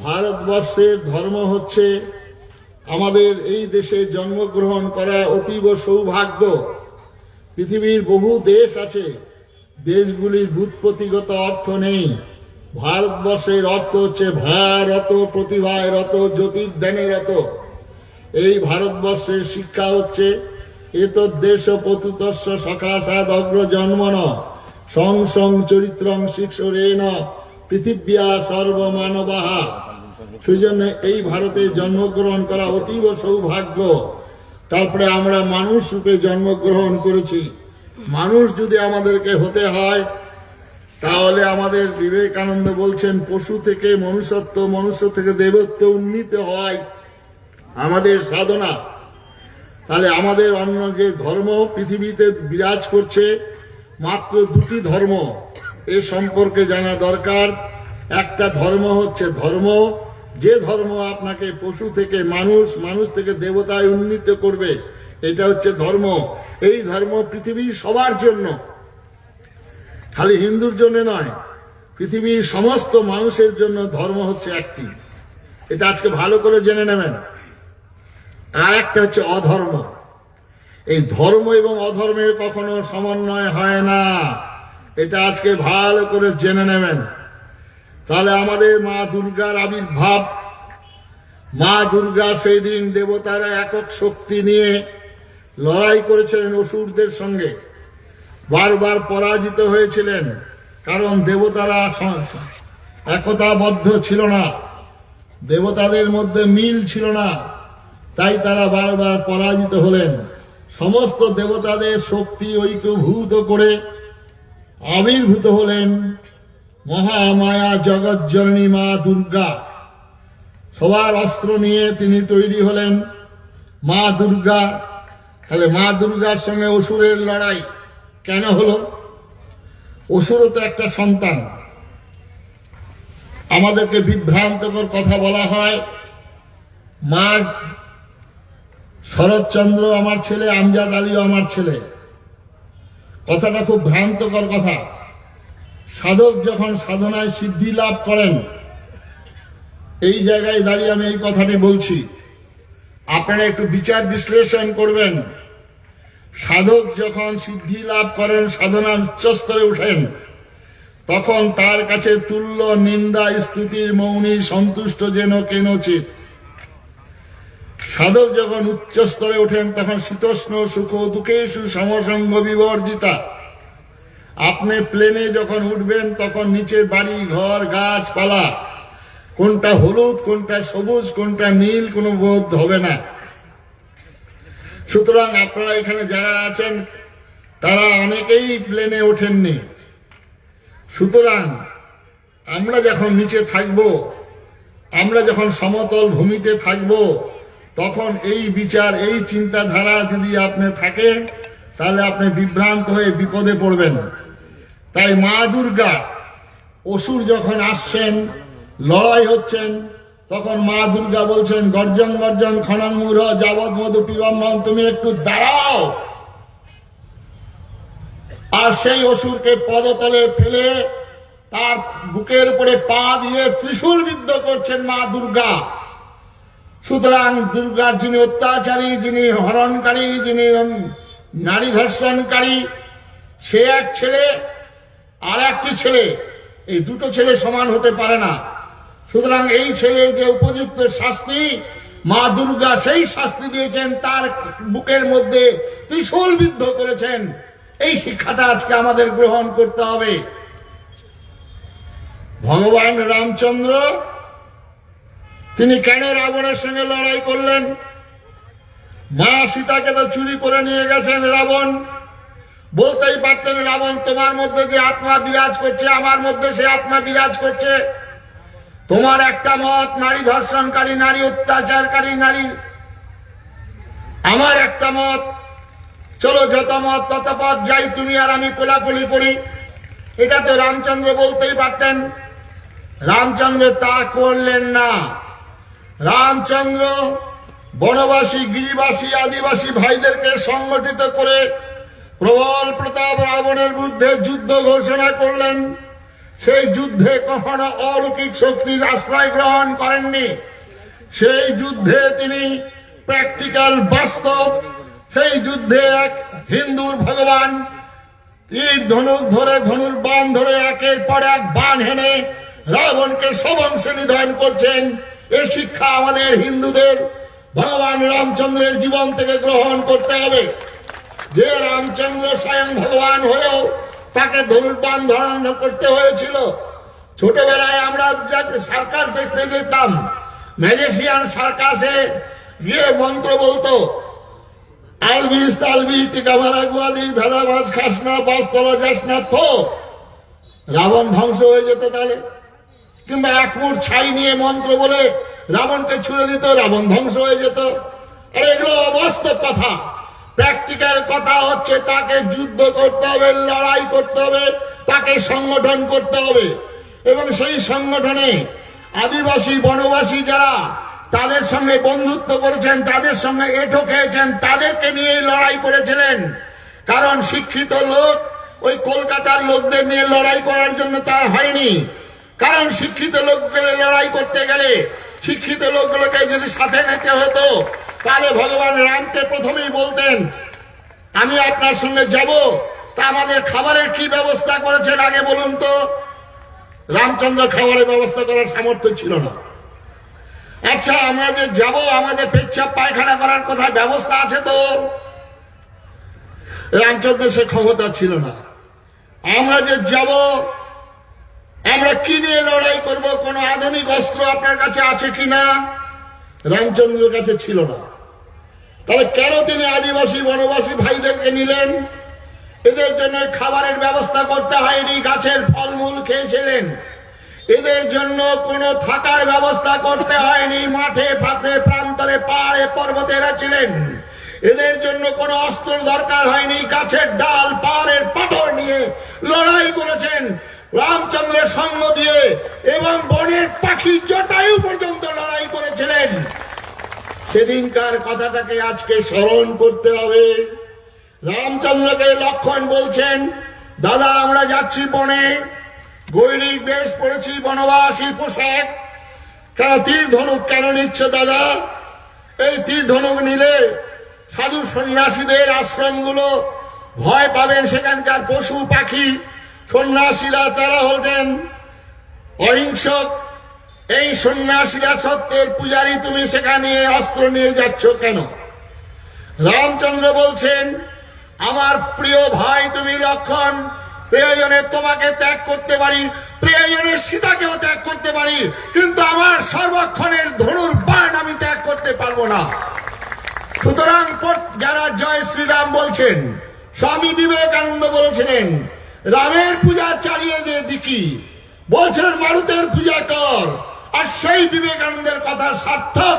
ভারতবর্ষের ধর্ম হচ্ছে আমাদের এই দেশে জন্মগ্রহণ করা অতীব সৌভাগ্য। পৃথিবীর বহু দেশ আছে, দেশগুলির ব্যুৎপত্তিগত অর্থ নেই। ভারতবর্ষের অর্থ হচ্ছে ভারত, প্রতিভায় রত, জ্যোতির্ধ্যানে রত। এই ভারতবর্ষের শিক্ষা হচ্ছে এতদ্দেশ পতুতস্য সখাসাদ অগ্রজন্মন সং সং চরিত্রং শিক্ষরেণ পৃথিব্যা সর্বমানবাহা। সেই জন্য এই ভারতে জন্মগ্রহণ করা অতীব সৌভাগ্য। তারপরে আমরা মানুষ রূপে জন্মগ্রহণ করেছি। মানুষ যদি আমাদেরকে হতে হয় তাহলে আমাদের বিবেকানন্দ বলছেন, পশু থেকে মনুষ্যত্ব, মনুষ্য থেকে দেবত্ব উন্নীত হয় আমাদের সাধনা। তাহলে আমাদের অন্য যে ধর্ম পৃথিবীতে বিরাজ করছে, মাত্র দুটি ধর্ম, এ সম্পর্কে জানা দরকার। একটা ধর্ম হচ্ছে ধর্ম, যে ধর্ম আপনাকে পশু থেকে মানুষ, মানুষ থেকে দেবতায় উন্নীত করবে, এটা হচ্ছে ধর্ম। এই ধর্ম পৃথিবীর সবার জন্য, খালি হিন্দুর জন্য নয়, পৃথিবীর সমস্ত মানুষের জন্য ধর্ম হচ্ছে একটি। এটা আজকে ভালো করে জেনে নেবেন। আর একটা হচ্ছে অধর্ম। এই ধর্ম এবং অধর্মের কখনো সমন্বয় হয় না, এটা আজকে ভালো করে জেনে নেবেন। তাহলে আমাদের মা দুর্গার আবির্ভাব, মা দুর্গা সেই দিন দেবতারা একক শক্তি নিয়ে লড়াই করেছিলেন অসুরদের সঙ্গে, বারবার পরাজিত হয়েছিলেন, কারণ দেবতারা একতাবদ্ধ ছিল না, দেবতাদের মধ্যে মিল ছিল না, তাই তারা বারবার পরাজিত হলেন। সমস্ত দেবতাদের শক্তি ঐক্যভূত করে আবির্ভূত হলেন মহামায়া জগজ্জননী মা দুর্গা। সবার অস্ত্র নিয়ে তিনি তৈরি হলেন মা দুর্গা। তাহলে মা দুর্গার সঙ্গে অসুরের লড়াই কেন হলো? অসুরও তো একটা সন্তান। আমাদেরকে বিভ্রান্তকর কথা বলা হয়, মা শরৎচন্দ্র আমার ছেলে, আমজাদ আলীও আমার ছেলে। কথাটা খুব ভ্রান্তকর কথা। সাধক যখন সাধনায় সিদ্ধি লাভ করেন, এই জায়গায় দাঁড়িয়ে আমি এই কথাটি বলছি, আপনারা একটু বিচার বিশ্লেষণ করবেন। সাধক যখন সিদ্ধি লাভ করেন, সাধনার উচ্চস্তরে উঠেন, তখন তার কাছে তুল্য নিন্দা স্তুতির মৌনী সন্তুষ্ট যেন কেনচিত। সাধক যখন উচ্চস্তরে ওঠেন, তখন শীতোষ্ণ সুখ দুঃখেষু সমসঙ্গ বিবর্জিতা। আপনি প্লেনে যখন উঠবেন, তখন নিচে বাড়ি ঘর গাছপালা, কোনটা হলুদ কোনটা সবুজ কোনটা নীল কোনো বোধ হবে না। সুতরাং আপনারা এখানে যারা আছেন তারা অনেকেই প্লেনে ওঠেননি। সুতরাং আমরা যখন নিচে থাকব, আমরা যখন সমতল ভূমিতে থাকব, তখন এই বিচার এই চিন্তাধারা যদি আপনি থাকে, তাহলে আপনি বিভ্রান্ত হয়ে বিপদে পড়বেন। তাই মা দুর্গা অসুর যখন আসছেন, লড়াই হচ্ছেন, তখন মা দুর্গা বলছেন, গর্জন গর্জন খনন মূঢ় যাবৎ মধু পিবম্বম, তুমি একটু দাঁড়াও। আর সেই অসুরকে পদতলে ফেলে তার বুকের উপরে পা দিয়ে ত্রিশূল বিদ্ধ করছেন মা দুর্গা। সুতরাং দুর্গার যিনি অত্যাচারী, যিনি হরণকারী, যিনি নারী ধর্ষণকারী, সে এক ছেলে, আর একটি ছেলে, এই দুটো ছেলে সমান হতে পারে না। সুতরাং এই ছেলের যে উপযুক্ত শাস্তি, মা দুর্গা সেই শাস্তি দিয়েছেন, তার বুকের মধ্যে ত্রিশূল বিদ্ধ করেছেন। এই শিক্ষাটা আজকে আমাদের গ্রহণ করতে হবে। ভগবান রামচন্দ্র তিনি কেন রাবণের সঙ্গে লড়াই করলেন? মা সীতাকে তো চুরি করে নিয়ে গেছেন রাবণ। বলতেই পারতেন, রাবণ তোমার মধ্যে যে আত্মা বিরাজ করছে, আমার মধ্যে সে আত্মা বিরাজ করছে। তোমার একটা মত নারী ধর্ষণকারী, নারী অত্যাচারকারী, নারী, আমার একটা মত, চলো যত মত তত পথ যাই, তুমি আর আমি কোলাকুলি করি। এটা তো রামচন্দ্র বলতেই পারতেন। রামচন্দ্র তা করলেন না। রামচন্দ্র বনবাসী, গিরিবাসী, আদিবাসী ভাইদেরকে সংগঠিত করে প্রবল প্রতাপ রাবণের বিরুদ্ধে যুদ্ধ ঘোষণা করলেন। সেই যুদ্ধে কখনো অলৌকিক শক্তির আশ্রয় গ্রহণ করেননি। সেই যুদ্ধে তিনি প্র্যাকটিক্যাল, বাস্তব, সেই যুদ্ধে এক হিন্দুর ভগবান তীর ধনুক ধরে, ধনুর বাণ ধরে একের পর এক বাণ হেনে রাবণকে সবংশে নিধন করছেন। এই শিক্ষা আমাদের হিন্দুদের ভগবান রামচন্দ্রের জীবন থেকে গ্রহণ করতে হবে। যে রামচন্দ্র স্বয়ং ভগবান হয়েও তাকে ধনুর্বাণ ধারণ করতে হয়েছিল। ছোটবেলায় আমরা সার্কাস দেখতে যেতাম, ম্যাজিশিয়ান সার্কাসে গিয়ে মন্ত্র বলতো, আলবিস তালবিস টিকামারা গুয়াদি ভেদা মাছ খাস না, পাঁচতলা যাস না, তো রাবণ ধ্বংস হয়ে যেত। তাহলে কিংবা এক মুঠ ছাই নিয়ে মন্ত্র বলে রাবণকে ছুড়ে দিত, রাবণ ধ্বংস হয়ে যেত। আর এগুলো অবাস্তব কথা। প্র্যাকটিক্যাল কথা হচ্ছে তাকে যুদ্ধ করতে হবে, লড়াই করতে হবে, তাকে সংগঠন করতে হবে, এবং সেই সংগঠনে আদিবাসী বনবাসী যারা তাদের সঙ্গে বন্ধুত্ব করেছেন, তাদের সঙ্গে এঁঠো খেয়েছেন, তাদেরকে নিয়ে লড়াই করেছিলেন। কারণ শিক্ষিত লোক ওই কলকাতার লোকদের নিয়ে লড়াই করার জন্য তার হয়নি। কারণ শিক্ষিত লোককে লড়াই করতে গেলে শিক্ষিত লোকগুলোকে যদি সাথে নিতে হতো, তাহলে ভগবান রামকে প্রথমেই বলতেন আমি আপনার সঙ্গে যাব, তা আমাদের খাবারের কি ব্যবস্থা করেছেন আগে বলুন তো। রামচন্দ্র খাবারের ব্যবস্থা করার সামর্থ্য ছিল না। আচ্ছা, আমরা যে যাব, আমাদের পেচ্ছাপ পায়খানা করার কোথায় ব্যবস্থা আছে তো? রামচন্দ্র সে ক্ষমতা ছিল না। আমরা যে যাব, আমরা কি নিয়ে লড়াই করব, কোন আধুনিক অস্ত্র আপনার কাছে আছে কিনা? রামচন্দ্রের কাছে ছিল না। তাহলে কেন তিনি আদিবাসী বনবাসী ভাইদেরকে নিলেন? এদের জন্য খাবারের ব্যবস্থা করতে হয়নি, গাছের ফলমূল খেয়েছিলেন। এদের জন্য কোনো থাকার ব্যবস্থা করতে হয়নি, মাঠে ফাতে প্রান্তরে পাহাড়ে পর্বতেরা ছিলেন। এদের জন্য কোনো অস্ত্র দরকার হয়নি, গাছের ডাল পাহাড়ের পাথর নিয়ে লড়াই করেছেন রামচন্দ্রের সঙ্গ দিয়ে, এবং বনের পাখি জটায়ু পর্যন্ত লড়াই করেছিলেন। সেদিনকার কথাটাকে আজকে স্মরণ করতে হবে। রামচন্দ্রকে লক্ষণ বলছেন দাদা আমরা যাচ্ছি বনে, গৈরিক বেশ পড়েছি, বনবাসী পোশাক, কেন তীর ধনুক কেন নিচ্ছ দাদা? এই তীর ধনুক নিলে সাধু সন্ন্যাসীদের আশ্রমগুলো ভয় পাবেন, সেখানকার পশু পাখি সন্ন্যাসীরা তারা হলেন অহিংসক। এই সন্ন্যাসীরা সত্যের পূজারী, তুমি সেখানে অস্ত্র নিয়ে যাচ্ছ কেন? রামচন্দ্র বলছেন আমার প্রিয় ভাই তুমি লক্ষণ, প্রয়োজনে তোমাকে ত্যাগ করতে পারি, প্রয়োজনে সীতাকেও ত্যাগ করতে পারি, কিন্তু আমার সর্বক্ষণের ধনুর বাণ আমি ত্যাগ করতে পারবো না। সুতরাং যারা জয় শ্রীরাম বলছেন, স্বামী বিবেকানন্দ বলেছিলেন রামের পূজা চালিয়ে দিয়ে দিকি, বলছেন মারুতের পূজা কর। আর সেই বিবেকানন্দের কথা সার্থক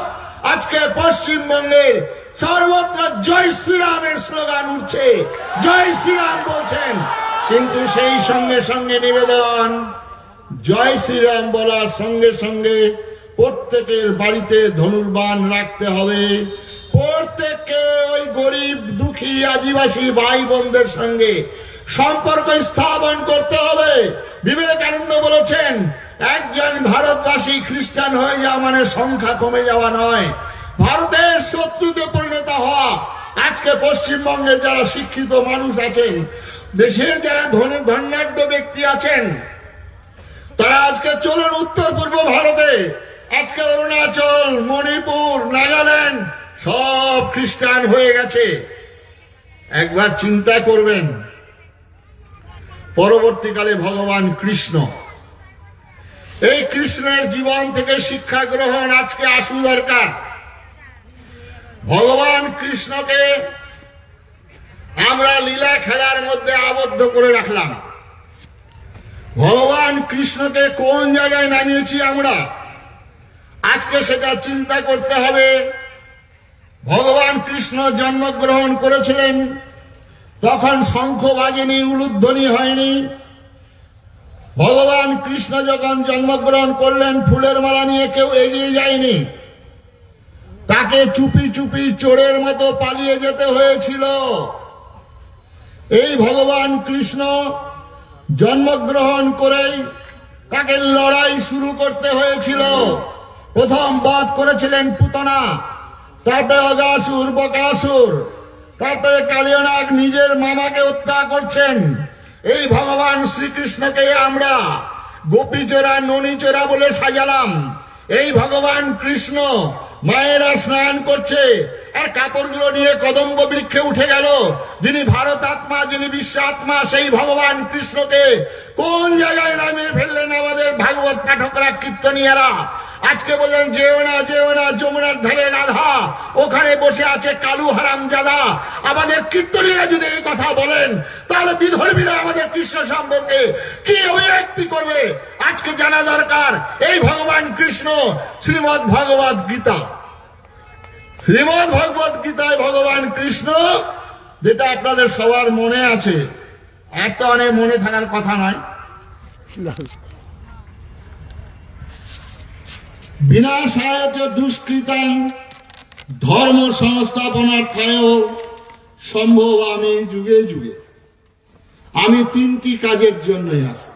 আজকে পশ্চিমবঙ্গের সর্বত্র জয় শ্রীরামের স্লোগান উঠছে, জয় শ্রীরাম বলছেন। কিন্তু সেই সঙ্গে সঙ্গে নিবেদন, জয় শ্রীরাম বলার সঙ্গে সঙ্গে প্রত্যেকের বাড়িতে ধনুর্বাণ রাখতে হবে। প্রত্যেককে ওই গরিব দুঃখী আদিবাসী ভাই বোনদের সঙ্গে সম্পর্ক স্থাপন করতে হবে। বিবেকানন্দ বলেছেন একজন ভারতবাসী খ্রিস্টান হয়ে যাওয়া মানে সংখ্যা কমে যাওয়া নয়, ভারতের শত্রুতে পরিণত হওয়া। আজকে পশ্চিমবঙ্গের যারা শিক্ষিত মানুষ আছেন, দেশের যারা ধনাঢ্য ব্যক্তি আছেন, তারা আজকে চলুন উত্তর পূর্ব ভারতে, আজকে অরুণাচল, মণিপুর, নাগাল্যান্ড সব খ্রিস্টান হয়ে গেছে। একবার চিন্তা করবেন, পরবর্তীকালে ভগবান কৃষ্ণ, এই কৃষ্ণের জীবন থেকে শিক্ষা গ্রহণ আজকে আসু দরকার। ভগবান কৃষ্ণকে আমরা লীলা খেলার মধ্যে আবদ্ধ করে রাখলাম। ভগবান কৃষ্ণকে কোন জায়গায় নামিয়েছি আমরা, আজকে সেটা চিন্তা করতে হবে। ভগবান কৃষ্ণ জন্মগ্রহণ করেছিলেন, তখন শঙ্খ বাজেনি, উলুধ্বনি হয়নি। ভগবান কৃষ্ণ যখন জন্মগ্রহণ করলেন, ফুলের মালা নিয়ে কেউ এগিয়ে যায়নি, তাকে চুপি চুপি চোরের মতো পালিয়ে যেতে হয়েছিল। এই ভগবান কৃষ্ণ জন্মগ্রহণ করেই তাকে লড়াই শুরু করতে হয়েছিল। প্রথম বধ করেছিলেন পুতনা, তারপরে অগাসুর, বকাসুর, তারপরে কালিয়ানাগ নিজের মামাকে হত্যা করছেন। এই ভগবান শ্রীকৃষ্ণকে আমরা গোপীচোরা ননীচোরা বলে সাজালাম। এই ভগবান কৃষ্ণ মায়েরা স্নান করছে আর কাপড়গুলো নিয়ে কদম্ব বৃক্ষে উঠে গেল। যিনি ভারত আত্মা, যিনি বিশ্ব আত্মা, সেই ভগবান কৃষ্ণকে কোন জায়গায় নামিয়ে ফেললেন আমাদের ভাগবত পাঠকরা, কীর্তনিয়ারা। আজকে বলেন যেও না যেও না, যমুনার ধারে রাধা, ওখানে বসে আছে কালু হারামজাদা। আমাদের কীর্তনীরা যদি এই কথা বলেন, তাহলে বিধর্মীরা আমাদের কৃষ্ণ সম্পর্কে কি অভিব্যক্তি করবে? আজকে জানা দরকার এই ভগবান কৃষ্ণ শ্রীমৎ ভগবত গীতা, শ্রীমৎ ভগবত গীতায় ভগবান কৃষ্ণ, যেটা আপনাদের সবার মনে আছে, এত অনেক মনে থাকার কথা নয়। বিনাশায় চ দুষ্কৃতাং ধর্ম সংস্থাপনার্থায় সম্ভবামি যুগে যুগে। আমি তিনটি কাজের জন্যই আসি।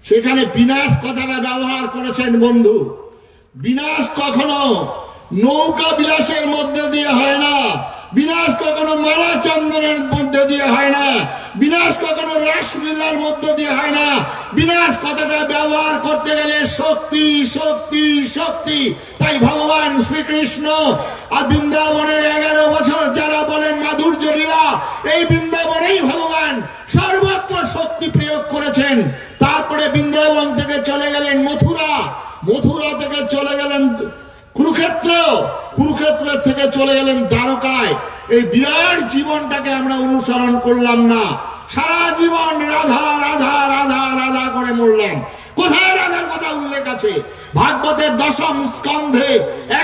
সেখানে বিনাশ কথাটা ব্যবহার করেছেন বন্ধু। বিনাশ কখনো নৌকা বিলাসের মধ্যে দিয়ে হয় না, বিনাশ কখনো মালা চন্দনের মধ্যে দিয়ে হয় না, বিনাশ কখনো রাসলীলার মধ্যে দিয়ে হয় না। বিনাশ কথাটা ব্যবহার করতে গেলে শক্তি শক্তি শক্তি। তাই ভগবান শ্রীকৃষ্ণ আর বৃন্দাবনের 11 বছর যারা বলেন মাধুর্য লীলা, এই বৃন্দাবনেই ভগবান সর্বত্র শক্তি প্রয়োগ করেছেন। তারপরে বৃন্দাবন থেকে চলে গেলেন মথুরা, মথুরা থেকে চলে গেলেন কুরুক্ষেত্র, কুরুক্ষেত্র থেকে চলে গেলেন দ্বারকায়। এই বিরাট জীবনটাকে আমরা অনুসরণ করলাম না, সারা জীবন রাধা রাধা রাধা রাধা করে মরলাম। কোথায় রাধার কথা উল্লেখ আছে? ভাগবতের 10ম স্কন্ধে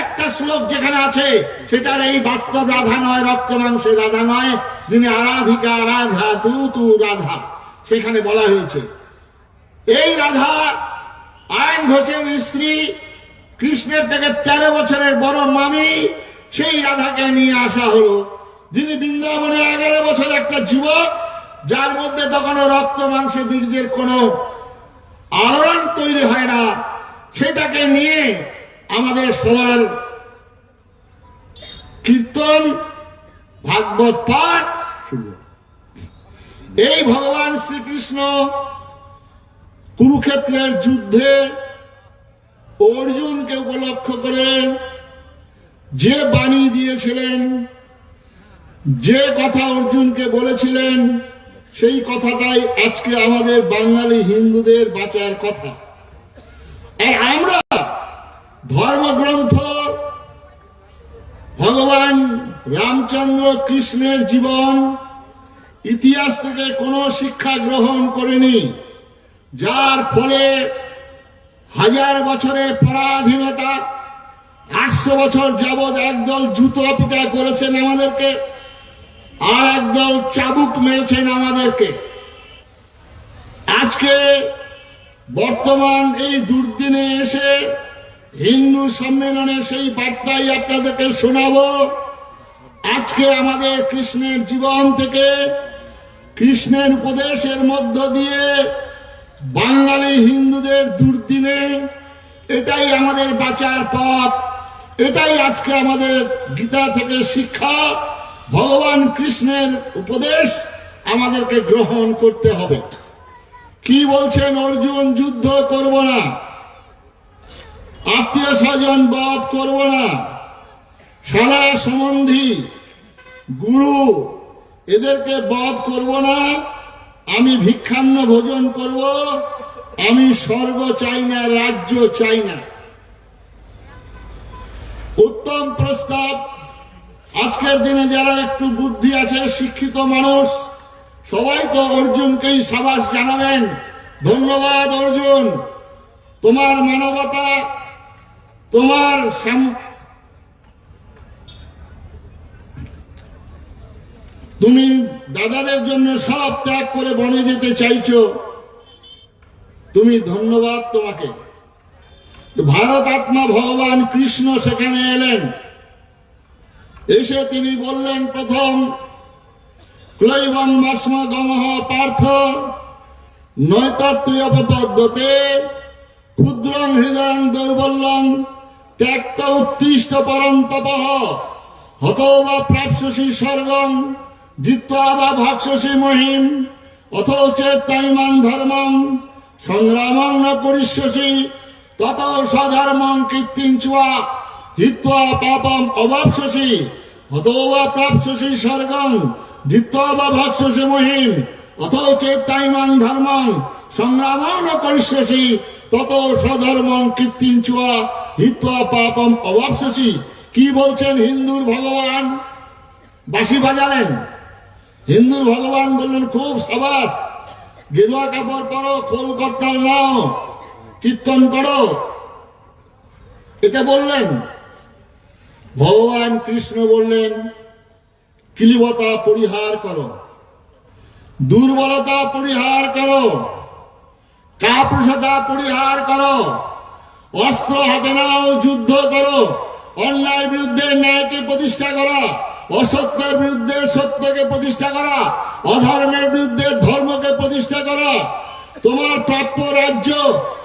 একটা শ্লোক যেখানে আছে, সেটার এই বাস্তব রাধা নয়, রক্ত মাংসের রাধা নয়, যিনি আরাধিকা রাধা তু তু রাধা, সেখানে বলা হয়েছে এই রাধা আয়ন ঘোষের স্ত্রী, কৃষ্ণের থেকে 13 বছরের বড় মামি, সেই রাধাকে নিয়ে আসা হলো, যিনি বৃন্দাবনে 11 বছর একটা যুবক, যার মধ্যে তখনও রক্ত মাংসে বীর্যের কোনো আলোড়ন তৈরি হয় না, সেটাকে নিয়ে আমাদের সবার কীর্তন ভাগবত পাঠ শুরু। এই ভগবান শ্রীকৃষ্ণ কুরুক্ষেত্রের যুদ্ধে অর্জুনকে উপলক্ষ করে যে বাণী দিয়েছিলেন, যে কথা অর্জুনকে বলেছিলেন, সেই কথাটাই আজকে আমাদের বাঙালি হিন্দুদের বাঁচার কথা। আর আমরা ধর্মগ্রন্থ ভগবান রামচন্দ্র কৃষ্ণের জীবন ইতিহাস থেকে কোনো শিক্ষা গ্রহণ করিনি, যার ফলে 1000 বছরের পরাধীনতা, 800 বছর যাবৎ একদল জুতো পিটা করেছেন আমাদেরকে, আর একদল চাবুক মেরেছেন আমাদেরকে। আজকে বর্তমান এই দুর্দিনে এসে হিন্দু সম্মেলনে সেই বার্তাই আপনাদেরকে শোনাবো। আজকে আমাদের কৃষ্ণের জীবন থেকে, কৃষ্ণের উপদেশের মধ্য দিয়ে বাঙালি হিন্দুদের দুর্দিনে এটাই আমাদের বাঁচার পথ, এটাই আজকে আমাদের গীতা থেকে শিক্ষা। ভগবান কৃষ্ণের উপদেশ আমাদেরকে গ্রহণ করতে হবে। কি বলছেন অর্জুন? যুদ্ধ করব না, আত্মীয় স্বজন বধ করব না, শালা সম্বন্ধী গুরু এদেরকে বধ করব না, আমি ভিক্ষান্ন ভোজন করব, আমি স্বর্গ চাই না, রাজ্য চাই না। উত্তম প্রস্তাব। আজকের দিনে যারা একটু বুদ্ধি আছে, শিক্ষিত মানুষ, সবাই তো অর্জুনকেই সাবাস জানাবেন। ধন্যবাদ অর্জুন, তোমার মানবতা, তোমার তুমি দাদাদের জন্য সব ত্যাগ করে বনে যেতে চাইছো, তুমি ধন্যবাদ তোমাকে। ভারত আত্মা ভগবান কৃষ্ণ সেখানে এলেন, এসে তিনি বললেন, প্রথম ক্লৈবং মাস্ম গমঃ পার্থ নৈতত্ত্বপদ্ধতে ক্ষুদ্রং হৃদয়ং দৌর্বল্যং ত্যক্ত উত্তিষ্ঠ পরং তপঃ হতো বা প্রাপ্স্যসি স্বর্গং জিত্বা বা ভাক্ষ্যসি মহিম অথো চেত্তাইমাং ধর্মং সংগ্রামং ন করিষ্যসি তত স্বধর্মং কীর্তিঞ্চুয়া হিত্বা পাপম অবাপ্স্যসি হতো বা প্রাপ্স্যসি স্বর্গং জিত্বা বা ভাক্ষ্যসি মহিম অথো চেত্তাইমাং ধর্মং সংগ্রামং ন করিষ্যসি তত স্বধর্মং কীর্তিঞ্চুয়া হিত্বা পাপম অবাপ্স্যসি। কি বলছেন হিন্দুর ভগবান? বাঁশি বাজালেন। হিন্দুর ভগবান বললেন, খুব সাবাস, গেরুয়া কাপড় পরো, খোল করতাল নাও, কীর্তন করো, এটা বললেন। ভগবান কৃষ্ণ বললেন, কিলিবতা পরিহার করো, দুর্বলতা পরিহার করো, কাপুরুষতা পরিহার করো, অস্ত্র হাতে নাও, যুদ্ধ করো। অন্যায়ের বিরুদ্ধে ন্যায়কে প্রতিষ্ঠা করা, অসত্যের বিরুদ্ধে সত্যকে প্রতিষ্ঠা করা, অধর্মের বিরুদ্ধে ধর্মকে প্রতিষ্ঠা করা। তোমার প্রাপ্য রাজ্য,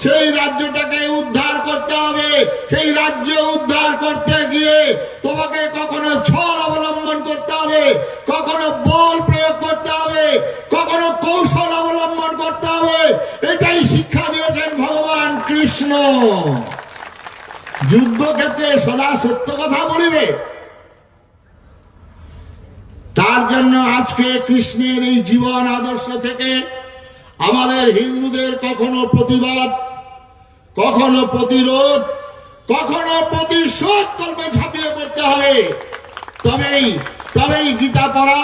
সেই রাজ্যটাকে উদ্ধার করতে হবে। সেই রাজ্য উদ্ধার করতে গিয়ে তোমাকে কখনো ছল অবলম্বন করতে হবে, কখনো বল প্রয়োগ করতে হবে, কখনো কৌশল অবলম্বন করতে হবে। এটাই শিক্ষা দিয়েছেন ভগবান কৃষ্ণ। যুদ্ধক্ষেত্রে সদা সত্য কথা বলিবে। তার জন্য আজকে কৃষ্ণের এই জীবন আদর্শ থেকে আমাদের হিন্দুদের কখনো প্রতিবাদ, কখনো প্রতিরোধ, কখনো প্রতিশোধ কল্পে ঝাঁপিয়ে পড়তে হবে। তবেই গীতা পড়া,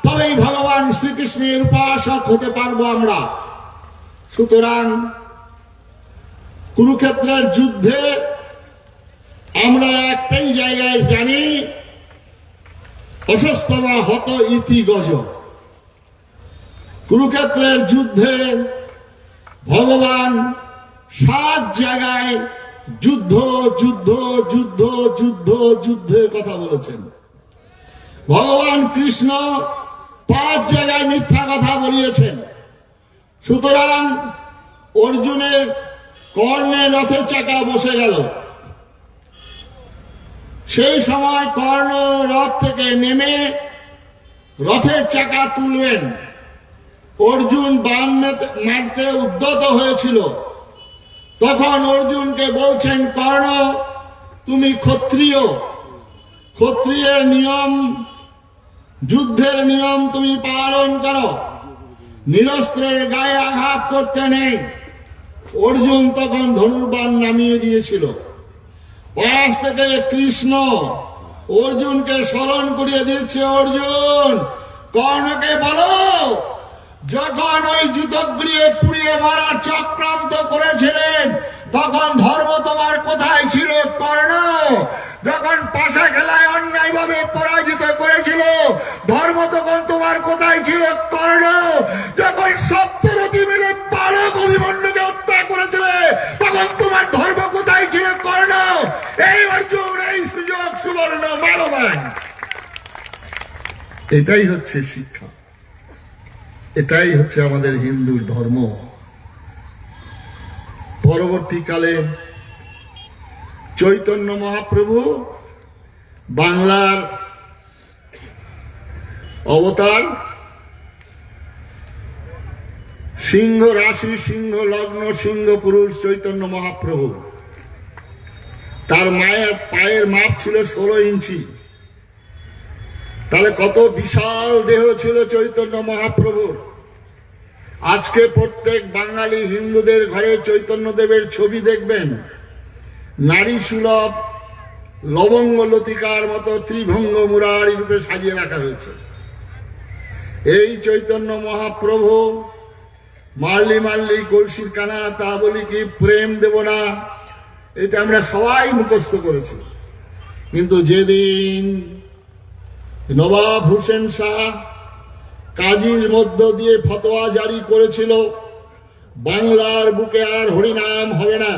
তবেই ভগবান শ্রীকৃষ্ণের উপাসক হতে পারবো আমরা। সুতরাং কুরুক্ষেত্রের যুদ্ধে আমরা একটাই জায়গায় জানি, অশস্ত্রা হত ইতি গজ। কুরুক্ষেত্রের যুদ্ধে ভগবান 7 জায়গায় যুদ্ধ যুদ্ধ যুদ্ধ যুদ্ধ যুদ্ধের কথা বলেছেন। ভগবান কৃষ্ণ 5 জায়গায় মিথ্যা কথা বলিয়েছেন। সুতরাং অর্জুনের কর্ণে রথের চাকা বসে গেল। সেই সময় কর্ণ রথ থেকে নেমে রথের চাকা তুলবেন। অর্জুন বাণ মারতে উদ্যত হয়েছিল। তখন অর্জুনকে বলছেন, কর্ণ তুমি ক্ষত্রিয়, ক্ষত্রিয়ের নিয়ম, যুদ্ধের নিয়ম তুমি পালন করো, নিরস্ত্রের গায়ে আঘাত করতে নেই। অর্জুন তখন ধনুর্বাণ নামিয়ে দিয়েছিল। পাশ থেকে কৃষ্ণ অর্জুনকে স্মরণ করিয়ে দিচ্ছে, অর্জুন কর্ণকে বলো, যখন ওই যুদ্ধগৃহে পুড়িয়ে মারার চক্রান্ত করেছিলেন তখন ধর্ম তোমার কোথায় ছিল কর্ণ? যখন পাশা খেলায় অন্যায় ভাবে পরাজিত করেছিল ধর্ম তখন তোমার কোথায় ছিল কর্ণ? যখন সপ্তরথী মিলে বালক অভিমন্যুকে হত্যা করেছিলে তখন তোমার ধর্ম কোথায় ছিল কর্ণ? এই অর্জুন, এই সুযোগ সুবর্ণ মানবান। এটাই হচ্ছে শিক্ষা, এটাই হচ্ছে আমাদের হিন্দুর ধর্ম। পরবর্তীকালে চৈতন্য মহাপ্রভু বাংলার অবতার, সিংহ রাশি, সিংহ লগ্ন, সিংহ পুরুষ চৈতন্য মহাপ্রভু। তার মায়ের পায়ের মাপ ছিল 16 ইঞ্চি। তাহলে কত বিশাল দেহ ছিল চৈতন্য মহাপ্রভুর। আজকে প্রত্যেক বাঙালি হিন্দুদের ঘরে চৈতন্য দেবের ছবি দেখবেন, নারী সুলভ লবঙ্গ লতিকার মতো ত্রিভঙ্গ মুরারি রূপে সাজিয়ে রাখা হয়েছে। এই চৈতন্য মহাপ্রভু মারলি মারলি কলসির কানা, তা বলি কি প্রেম দেব না, এটা আমরা সবাই মুখস্থ করেছি। কিন্তু যেদিন নবাব হোসেন শাহ কাজীর মধ্য দিয়ে ফতোয়া জারি করেছিল বাংলার বুকে আর হরিনাম হবে না,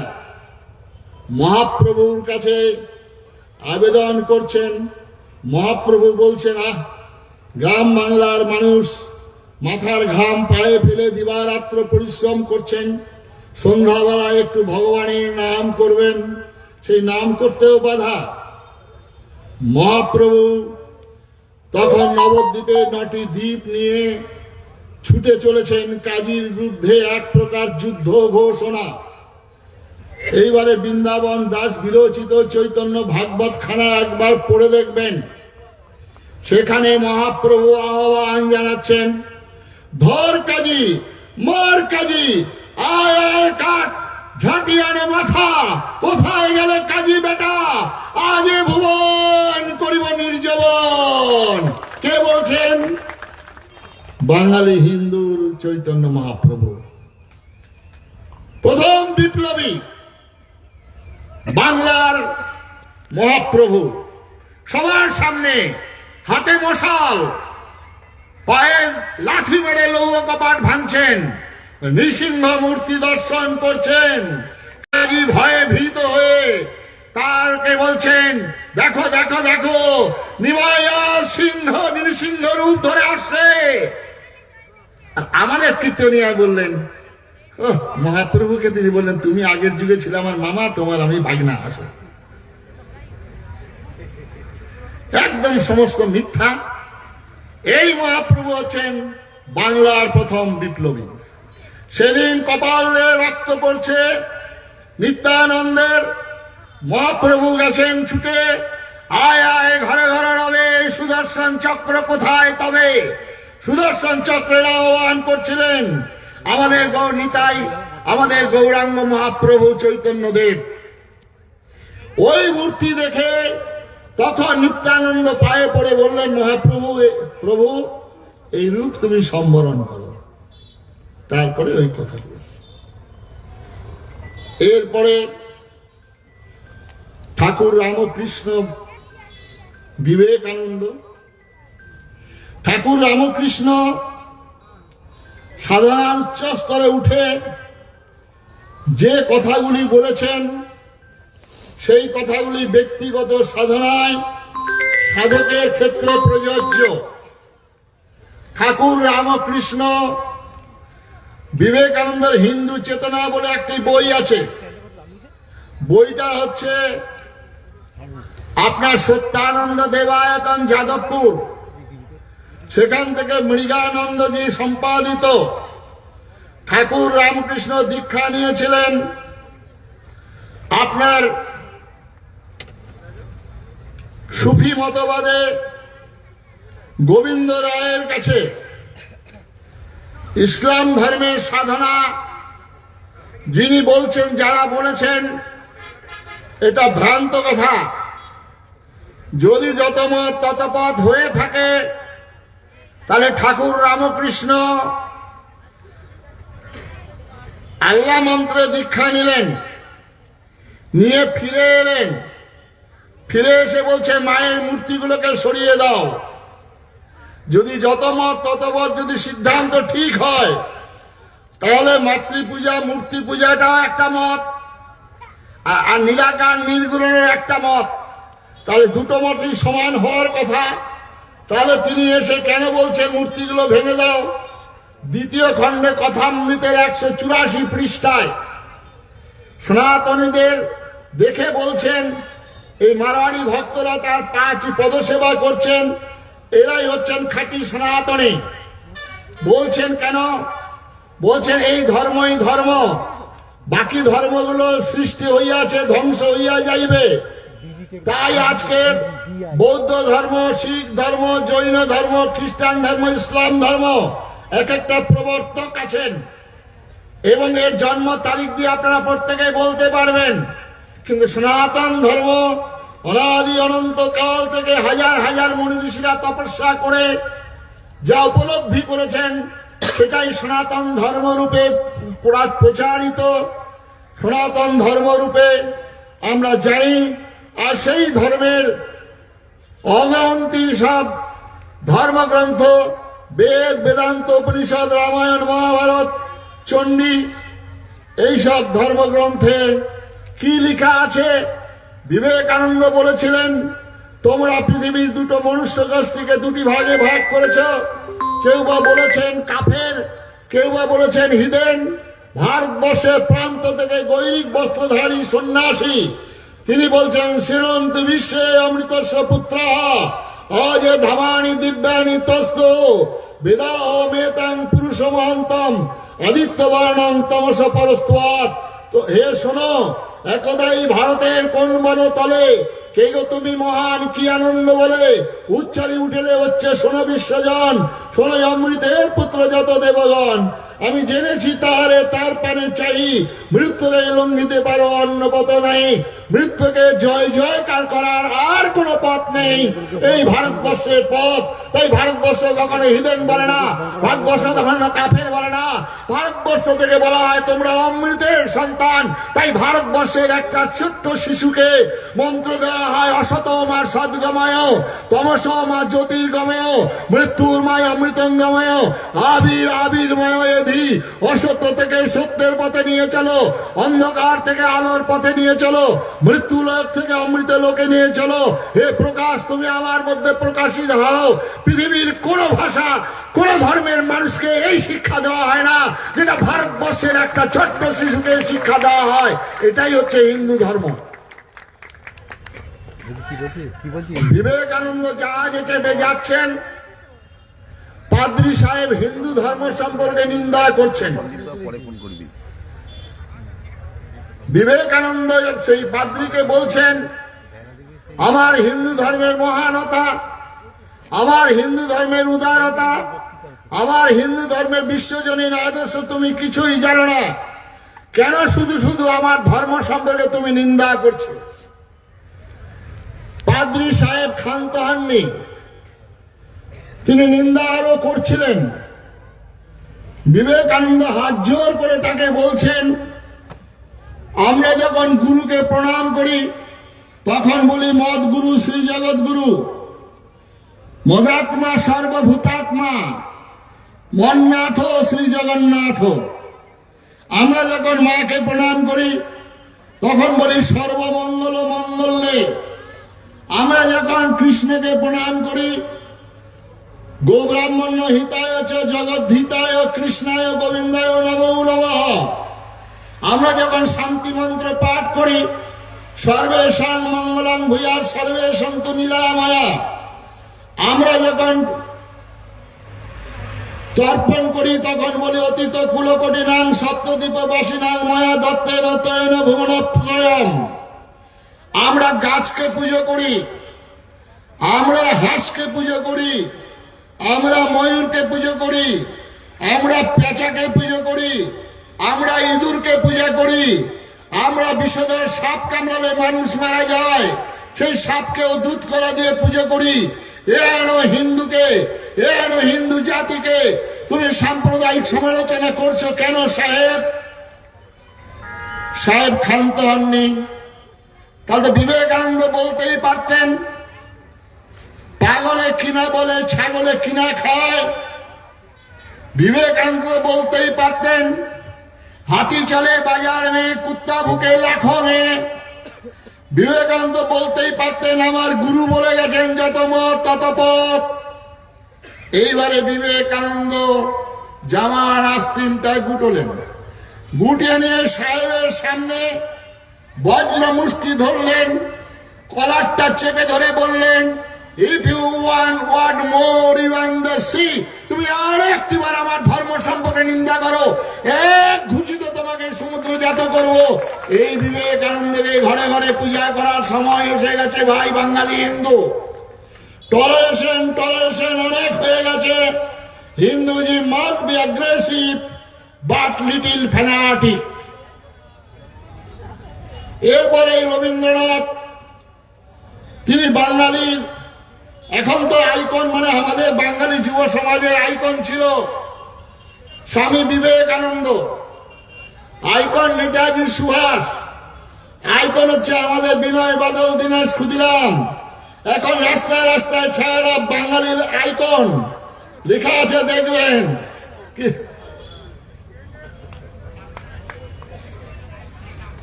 মহাপ্রভুর কাছে আবেদন করছেন। মহাপ্রভু বলছেন, গ্রাম বাংলার মানুষ মাথার ঘাম পায়ে ফেলে দিবারাত্র পরিশ্রম করছেন, সন্ধ্যাবেলায় একটু ভগবানের নাম করবেন, সেই নাম করতেও বাধা। মহাপ্রভু তখন নবদ্বীপে 9টি দ্বীপ নিয়ে ছুটে চলেছেন কাজীর বিরুদ্ধে এক প্রকার যুদ্ধ ঘোষণা। এইবারে বৃন্দাবন দাস বিরচিত চৈতন্য ভাগবত খানা একবার পড়ে দেখবেন। সেখানে মহাপ্রভু আহ্বান জানাচ্ছেন, ধর কাজী, মার কাজী, আয় আয় কাট, ঝাঁটিয়ানে মাথা, কোথায় গেলে কাজী বেটা, আজ ভুবন করিব নির্জবন। কে বলছেন? বাঙালি হিন্দুর চৈতন্য মহাপ্রভু, প্রথম বিপ্লবী বাংলার মহাপ্রভু। সবার সামনে হাতে মশাল, পায়ে লাঠি মেরে লৌহ কপাট ভাঙছেন, নৃসিংহ মূর্তি দর্শন করছেন। কাজী ভয়ে ভীত তাকে বলছেন, দেখো দেখো দেখো, নিমাইয়া সিংহ নৃসিংহ রূপ ধরে আসছে। আর আমাদের কীর্তনিয়া বললেন, ও মহাপ্রভুকে তিনি বললেন, তুমি আগের যুগে ছিলে আমার মামা, তোমার আমি ভাগনা, আসো। একদম সমস্ত মিথ্যা। এই মহাপ্রভু হচ্ছেন বাংলার প্রথম বিপ্লবী। সেদিন কপালে রক্ত পড়ছে নিত্যানন্দের, মহাপ্রভু গেছেন ছুটে, আয় আয় ঘরে ঘরে রবে, সুদর্শন চক্র কোথায় তবে। সুদর্শন চক্রের আহ্বান করছিলেন আমাদের গৌর নিতাই, আমাদের গৌরাঙ্গ মহাপ্রভু চৈতন্যদেব। ওই মূর্তি দেখে তখন নিত্যানন্দ পায়ে পড়ে বললেন, মহাপ্রভু, প্রভু এই রূপ তুমি সম্বরণ করো। তারপরে ওই কথা দিয়েছে। এরপরে ঠাকুর রামকৃষ্ণ বিবেকানন্দ, ঠাকুর রামকৃষ্ণ সাধনার উচ্চ স্তরে উঠে যে কথাগুলি বলেছেন, সেই কথাগুলি ব্যক্তিগত সাধনায় সাধকের ক্ষেত্রে প্রযোজ্য। ঠাকুর রামকৃষ্ণ বিবেকানন্দের হিন্দু চেতনা বলে একটি বই আছে। বইটা হচ্ছে আপনার সত্যানন্দ দেবায়তন যাদবপুর, সেখান থেকে মৃগানন্দজি সম্পাদিত। ঠাকুর রামকৃষ্ণ দীক্ষা নিয়েছিলেন আপনার সুফি মতবাদে গোবিন্দ রায়ের কাছে। ইসলাম ধর্মের সাধনা যিনি বলছেন, যারা বলেছেন এটা ভ্রান্ত কথা। যদি যত মত তত পথ হয়ে থাকে, তাহলে ঠাকুর রামকৃষ্ণ আল্লাহ মন্ত্রে দীক্ষা নিলেন, নিয়ে ফিরে এলেন। ফিরে এসে বলছে, মায়ের মূর্তিগুলোকে সরিয়ে দাও। যদি যত মত তত পথ যদি সিদ্ধান্ত ঠিক হয়, তাহলে মাতৃপূজা মূর্তি পূজাটাও একটা মত, আর নিরাকার নির্গুণের একটা মত। তাহলে দুটো মতই সমান হওয়ার কথা। তাহলে তিনি এসে কেন বলছেন মূর্তিগুলো ভেঙে দাও? দ্বিতীয় খণ্ডে কথামৃতের 184 পৃষ্ঠায় সনাতনীদের দেখে বলছেন, এই মারোয়াড়ি ভক্তরা তার 5 পদসেবা করছেন, এরাই হচ্ছেন খাঁটি সনাতনী। বলছেন কেন? বলছেন এই ধর্মই ধর্ম, বাকি ধর্মগুলো সৃষ্টি হইয়াছে, ধ্বংস হইয়া যাইবে। তাই আজকে বৌদ্ধ ধর্ম, শিখ ধর্ম, জৈন ধর্ম, খ্রিস্টান ধর্ম, ইসলাম ধর্ম এক একটা প্রবর্তক আছেন, এবং এর জন্ম তারিখ দিয়ে আপনারা প্রত্যেকে বলতে পারবেন। কিন্তু সনাতন ধর্ম অনাদি অনন্ত কাল থেকে হাজার হাজার মুনি ঋষিরা তপস্যা করে যা উপলব্ধি করেছেন, সেটাই সনাতন ধর্মরূপে প্রচারিত, সনাতন ধর্মরূপে আমরা জানি। আর সেই ধর্মের অগন্তি সব ধর্মগ্রন্থ, বেদ, বেদান্ত, উপনিষদ, রামায়ণ, মহাভারত, চণ্ডী, এইসব ধর্মগ্রন্থে কি লেখা আছে? বিবেকানন্দ বলেছিলেন, তোমরা পৃথিবীর দুটো মনুষ্য গোষ্ঠীকে দুটি ভাগে ভাগ করেছ। কেউ বা বলেছেন কাফের, কেউ বা বলেছেন হিদেন। ভারতবর্ষের প্রান্ত থেকে গৈরিক বস্ত্রধারী সন্ন্যাসী তিনি বলছেন, শৃণন্ত বিশ্বে অমৃতস্য পুত্রাঃ অজে ধামানি দিব্যানি তস্তু বেদাহমেতাং পুরুষমহন্তম আদিত্যবর্ণং তমস পরস্ত্বাৎ। তো হে শোনো, একদাই ভারতের কোন বনতলে কে গো তুমি মহান কি আনন্দ বলে উচ্চারি উঠেলে হচ্ছে, শোনো বিশ্বজন, শোনো অমৃতের পুত্র যত দেবগণ। আমি জেনেছি তাহারে তার পানে চাই, মৃত্যুরে লঙ্ঘিতে পারো অন্য পথ নাই। মৃত্যুকে জয় জয়কার করার আর কোনো পথ নেই, এই ভারতবর্ষের পথ। তাই ভারতবর্ষ কখনো হিদেন বলে না, ভারতবর্ষ কখনো কাফের বলে না। ভারতবর্ষ থেকে বলা হয় তোমরা অমৃতের সন্তান। তাই ভারতবর্ষের একটা ছোট্ট শিশুকে মন্ত্র দেওয়া হয়, অসতমা সদ্গময়, তমসমা জ্যোতির্গময়, মৃত্যুর্ময় অমৃতঙ্গময়, আবির আবির্ময়। অসত্য থেকে সত্যের পথে নিয়ে চলো, অন্ধকার থেকে আলোর পথে নিয়ে চলো, মৃত্যু লোক থেকে অমৃত লোকে নিয়ে চলো। হে প্রকাশ, তুমি আমার মধ্যে প্রকাশিত হও। পৃথিবীর কোন ভাষা, কোন ধর্মের মানুষকে এই শিক্ষা দেওয়া হয় না যেটা ভারতবর্ষের একটা ছোট্ট শিশুকে শিক্ষা দেওয়া হয়। এটাই হচ্ছে হিন্দু ধর্ম। বিবেকানন্দ জাহাজে চেপে যাচ্ছেন, পাদ্রী সাহেব হিন্দু ধর্ম সম্পর্কে নিন্দা করছেন। বিবেকানন্দ সেই পাদ্রীকে বলছেন, আমার হিন্দু ধর্মের মহানতা, আমার হিন্দু ধর্মের উদারতা, আমার হিন্দু ধর্মের বিশ্বজনীন আদর্শ তুমি কিছুই জানো না, কেন শুধু শুধু আমার ধর্ম সম্পর্কে তুমি নিন্দা করছো? পাদ্রী সাহেব ক্ষান্ত হননি, তিনি নিন্দা আরো করছিলেন। বিবেকানন্দ হাত জোর করে তাকে বলছেন, আমরা যখন গুরুকে প্রণাম করি তখন বলি মদ গুরু শ্রী জগৎ গুরু, মদাত্মা সর্বভূতাত্মা, মন্নাথ শ্রী জগন্নাথ। আমরা যখন মাকে প্রণাম করি তখন বলি সর্বমঙ্গল মঙ্গলে। আমরা যখন কৃষ্ণকে প্রণাম করি গোব্রাহ্মণ্য হিতায় চ জগদ্ধিতায় কৃষ্ণায় গোবিন্দায় নমো নমঃ। আমরা যখন শান্তি মন্ত্র পাঠ করি সর্বেষাং মঙ্গলং ভূয়াৎ সর্বে সন্তু নিরাময়া। আমরা যখন তর্পণ করি তখন বলি অতীত কুলকটিনাং সপ্তদ্বীপবাসিনাং ময়া দত্তেন তয়েন ভুবনত্রয়ম। আমরা গাছকে পুজো করি, আমরা হাঁসকে পুজো করি, আমরা ময়ূরকে পুজো করি, আমরা পেঁচাকে পুজো করি, আমরা ইঁদুরকে পূজা করি, আমরা বিষধর সাপ কামড়ালে মানুষ মারা যায় সেই সাপকেও দুধ কলা দিয়ে পুজো করি। হিন্দুকে, হিন্দু জাতিকে তুমি সাম্প্রদায়িক সমালোচনা করছো কেন সাহেব? সাহেব ক্ষান্ত হননি। তাহলে বিবেকানন্দ বলতেই পারতেন, পাগলে কিনা বলে ছাগলে কিনা খায়। বিবেকানন্দ বলতেই পারতেন, হাতি চলে বাজার মে কুত্তা ভুকে লাখো মে। বিবেকানন্দ বলতেই পারতেন, আমার গুরু বলে গেছেন যত মত তত পথ। এইবারে বিবেকানন্দ জামার আস্তিনটা গুটলেন, গুটিয়ে নিয়ে সাহেবের সামনে বজ্র মুষ্টি ধরলেন, কলারটা চেপে ধরে বললেন, if you want what more you won the sea. তুমি আর একটিবার আমার ধর্ম সম্পর্কে নিন্দা করো, এক ঘুষিতে তোমাকে সমুদ্রজাত করব। এই বিবেকানন্দের ঘরে ঘরে পূজা করার সময় এসে গেছে ভাই বাঙালি হিন্দু। টলারেশন টলারেশন অনেক হয়ে গেছে। হিন্দুজি must be aggressive but little fanatic. এরপরে রবীন্দ্রনাথ, তিনি বাঙালির এখন তো আইকন, মানে আমাদের বাঙালি যুব সমাজের আইকন ছিল স্বামী বিবেকানন্দ, আইকন নেতাজি সুভাষ, আইকন হচ্ছে আমাদের বিনয় বাদল দীনেশ ক্ষুদিরাম। এখন রাস্তায় রাস্তায় ছাড়া বাঙালির আইকন লেখা আছে, দেখবেন।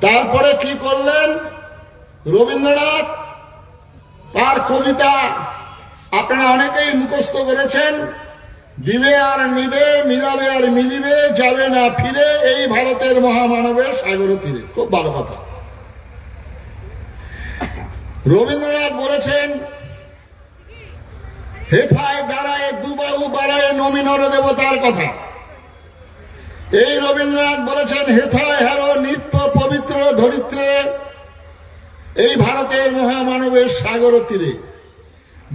তারপরে কি করলেন রবীন্দ্রনাথ? তার কবিতা আপনারা অনেকেই মুখস্থ করেছেন, দিবে আর নিবে, মিলাবে আর মিলিবে, যাবে না ফিরে এই ভারতের মহামানবের সাগর তীরে। খুব ভালো কথা। রবীন্দ্রনাথ বলেছেন, হেথায় দাঁড়ায় দুবাহু বাড়ায় নমিনর দেবতার কথা। এই রবীন্দ্রনাথ বলেছেন, হেথায় হেরো নিত্য পবিত্র ধরিত্রে এই ভারতের মহামানবের সাগর তীরে।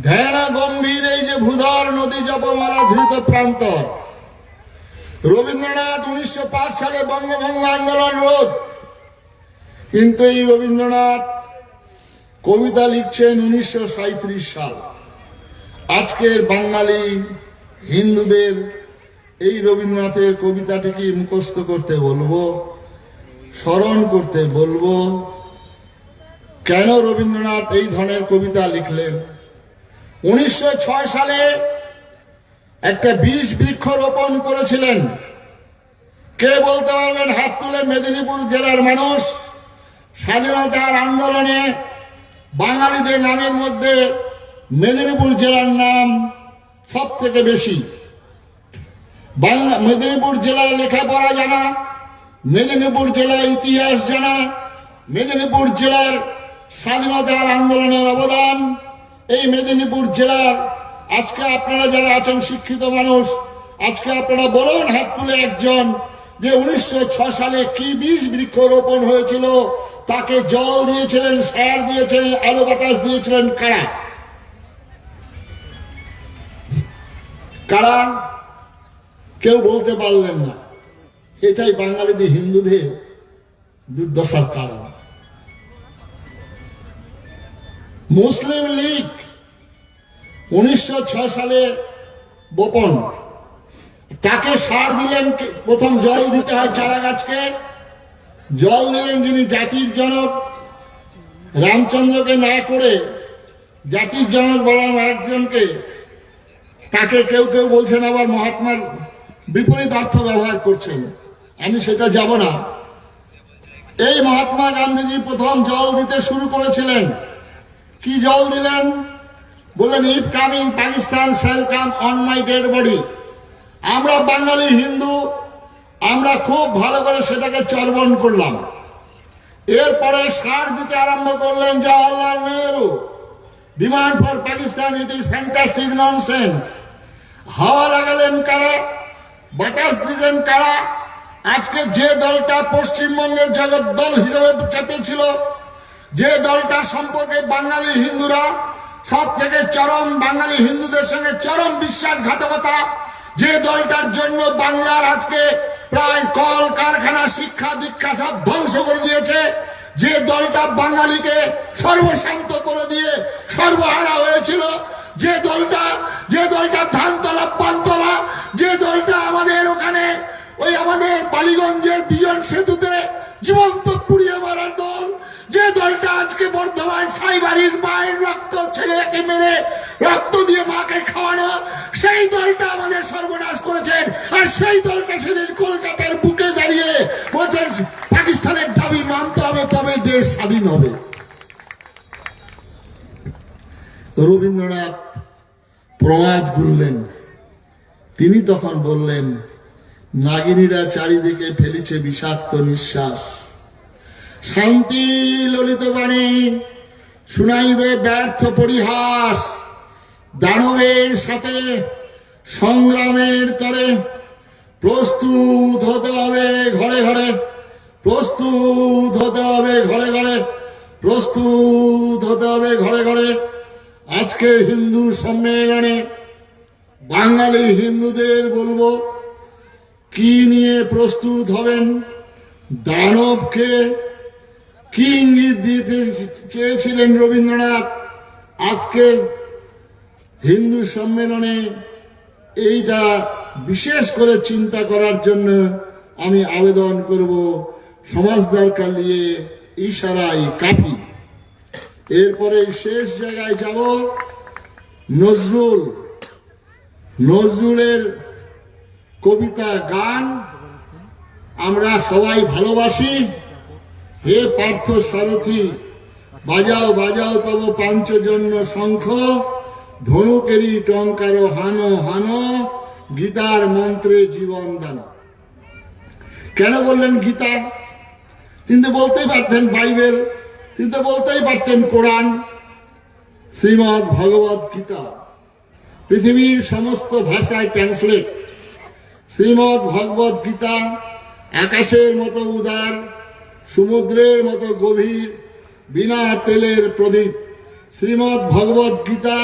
ধ্যানা গম্ভীর এই যে ভূধর নদী জপমালা ধৃত প্রান্তর। রবীন্দ্রনাথ 1905 সালে বঙ্গভঙ্গ আন্দোলন রোধ, কিন্তু এই রবীন্দ্রনাথ কবিতা লিখছেন 1937 সাল। আজকের বাঙালি হিন্দুদের এই রবীন্দ্রনাথের কবিতাটিকে মুখস্থ করতে বলবো, স্মরণ করতে বলবো। কেন রবীন্দ্রনাথ এই ধরনের কবিতা লিখলেন? 1906 সালে একটা বীজ বৃক্ষ রোপণ করেছিলেন। কে বলতে পারবেন? হাত তুলে মেদিনীপুর জেলার মানুষ। স্বাধীনতার আন্দোলনে বাঙালিদের নামের মধ্যে মেদিনীপুর জেলার নাম সব থেকে বেশি। মেদিনীপুর জেলার লেখাপড়া জানা, মেদিনীপুর জেলার ইতিহাস জানা, মেদিনীপুর জেলার স্বাধীনতার আন্দোলনের অবদান, এই মেদিনীপুর জেলার আজকে আপনারা যারা আছেন শিক্ষিত মানুষ, আজকে আপনারা বলুন হাত তুলে একজন যে 1906 সালে কি বীজ বৃক্ষ রোপণ হয়েছিল, তাকে জল দিয়েছিলেন, সার দিয়েছিলেন, আলো বাতাস দিয়েছিলেন কারা? কারা? কেউ বলতে পারলেন না। এটাই বাঙালিদের হিন্দুদের দুর্দশার কারণ। মুসলিম লীগ 1906 সালে বপন, তাকে সার দিলেন, প্রথম জল দিতে হয় চারা গাছকে, জল দিলেন যিনি জাতির জনক, রামচন্দ্রকে না করে জাতির জনক বলরাম একজনকে, তাকে কেউ কেউ বলছেন আবার মহাত্মার বিপরীত অর্থ ব্যবহার করছেন, আমি সেটা যাব না। এই মহাত্মা গান্ধীজি প্রথম জল দিতে শুরু করেছিলেন। কি জল দিলেন? বললেন if coming Pakistan shall come on my dead body. আমরা বাঙালি হিন্দু, আমরা খুব ভালো করে সেটাকে চর্বণ করলাম। এরপরে সার দিতে আরম্ভ করলেন Jawaharlal Nehru, demand for Pakistan, it is fantastic nonsense. হাওয়া লাগালেন কারা? বাতাস দিলেন কারা? আজকে যে দলটা পশ্চিমবঙ্গের জগৎ দল হিসেবে চেপেছিল, যে দলটা সম্পর্কে বাঙালি হিন্দুরা সব থেকে চরম, বাঙালি হিন্দুদের সঙ্গে চরম বিশ্বাসঘাতকতা, যে দলটার জন্য বাংলার আজকে প্রায় কল কারখানা, শিক্ষা দীক্ষা সব ধ্বংস করে দিয়েছে, যে দলটা বাঙালিকে সর্বশান্ত করে দিয়ে সর্বহারা হয়েছিল, যে দলটা ধানতলা, পানতলা, যে দলটা আমাদের ওখানে ওই আমাদের বালিগঞ্জের বিজন সেতুতে জীবন্ত পুড়িয়ে মারার দল, যে দলটা আজকে বর্ধমান সাইবাড়ির মায়ের রক্ত ছেলেকে মেরে রক্ত দিয়ে মাকে খাওয়ানো, সেই দলটা আমাদের সর্বনাশ করেছেন। আর সেই দলটা সেদিন কলকাতার বুকে দাঁড়িয়ে বলছে পাকিস্তানের দাবি মানতে হবে, তবে দেশ স্বাধীন হবে। রবীন্দ্রনাথ প্রমাদ গুনলেন, তিনি তখন বললেন নাগিনীরা চারিদিকে ফেলিছে বিষাক্ত নিঃশ্বাস, শান্তি ললিত বাণী শুনাইবে ব্যর্থ পরিহাস, দানবের সাথে সংগ্রামের তরে প্রস্তুত হতে হবে ঘরে ঘরে, প্রস্তুত হতে হবে ঘরে ঘরে, প্রস্তুত হতে হবে ঘরে ঘরে। আজকে হিন্দু সম্মেলনে বাঙালি হিন্দুদের বলবো কি নিয়ে প্রস্তুত হবেন, দানবকে কি ইঙ্গিত দিতে চেয়েছিলেন রবীন্দ্রনাথ। আজকে হিন্দু সম্মেলনে এইটা বিশেষ করে চিন্তা করার জন্য আমি আবেদন করব, সমাজদার কালিয়ে ইশারাই কাফি। এরপরে শেষ জায়গায় যাব, নজরুলের কবিতা গান আমরা সবাই ভালোবাসি। হে পার্থ সারথি বাজাও বাজাও তব পাঞ্চজন্য শঙ্খ, ধনুকেরই টঙ্কার হানো হানো, গীতার মন্ত্রে জীবন দান। কেন বললেন গীতা? কিন্তু বলতেই পারতেন বাইবেল, কিন্তু বলতেই পারতেন কোরআন, শ্রীমৎ ভগবত গীতা। পৃথিবীর সমস্ত ভাষায় ট্রান্সলেট। শ্রীমৎ ভগবত গীতা আকাশের মতো উদার, সমুদ্রের মতো গভীর, বিনা তেলের প্রদীপ। শ্রীমৎ ভগবত গীতা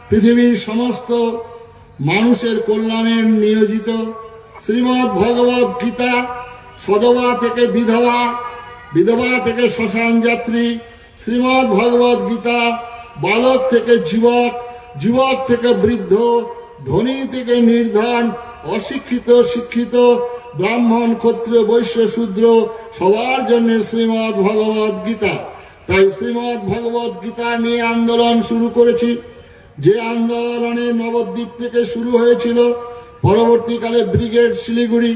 পৃথিবীর সমস্ত মানুষের কল্যাণে নিয়োজিত। শ্রীমৎ ভগবত গীতা সদবা থেকে বিধবা, বিধবা থেকে শ্মশান যাত্রী। শ্রীমৎ ভগবত গীতা বালক থেকে যুবক, যুবক থেকে বৃদ্ধ, ধনী থেকে নির্ধন, অশিক্ষিত শিক্ষিত, ব্রাহ্মণ ক্ষত্রিয় বৈশ্য শূদ্র সবার জন্য শ্রীমৎ ভগবত গীতা। তাই শ্রীমৎ ভগবত গীতা নিয়ে আন্দোলন শুরু করেছি, যে আন্দোলনে নবদ্বীপ থেকে শুরু হয়েছিল, পরবর্তীকালে ব্রিগেড শিলিগুড়ি,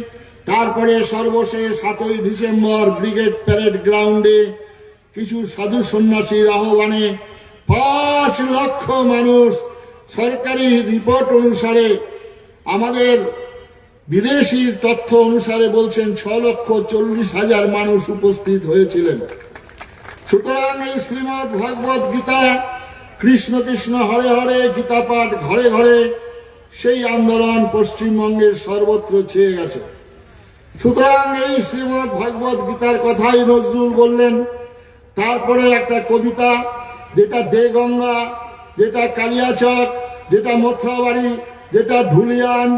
তারপরে সর্বশেষ 7ই ডিসেম্বর ব্রিগেড প্যারেড গ্রাউন্ডে কিছু সাধু সন্ন্যাসীর আহ্বানে 5 লক্ষ মানুষ, সরকারি রিপোর্ট অনুসারে, আমাদের বিদেশি তথ্য অনুসারে বলছেন 6,40,000 মানুষ উপস্থিত হয়েছিলেন। সুতরাং এই শ্রীমৎ ভগবত গীতা, কৃষ্ণ কৃষ্ণ হরে হরে গীতা পাঠ ঘরে ঘরে, সেই আন্দোলন পশ্চিমবঙ্গের সর্বত্র ছেয়ে গেছে। সুতরাং এই শ্রীমৎ ভগবত গীতার কথাই নজরুল বললেন। তারপরে একটা কবিতা, যেটা দেগঙ্গা, যেটা কালিয়াচক, যেটা মথুরাবাড়ি, যেটা ধুলিয়ান,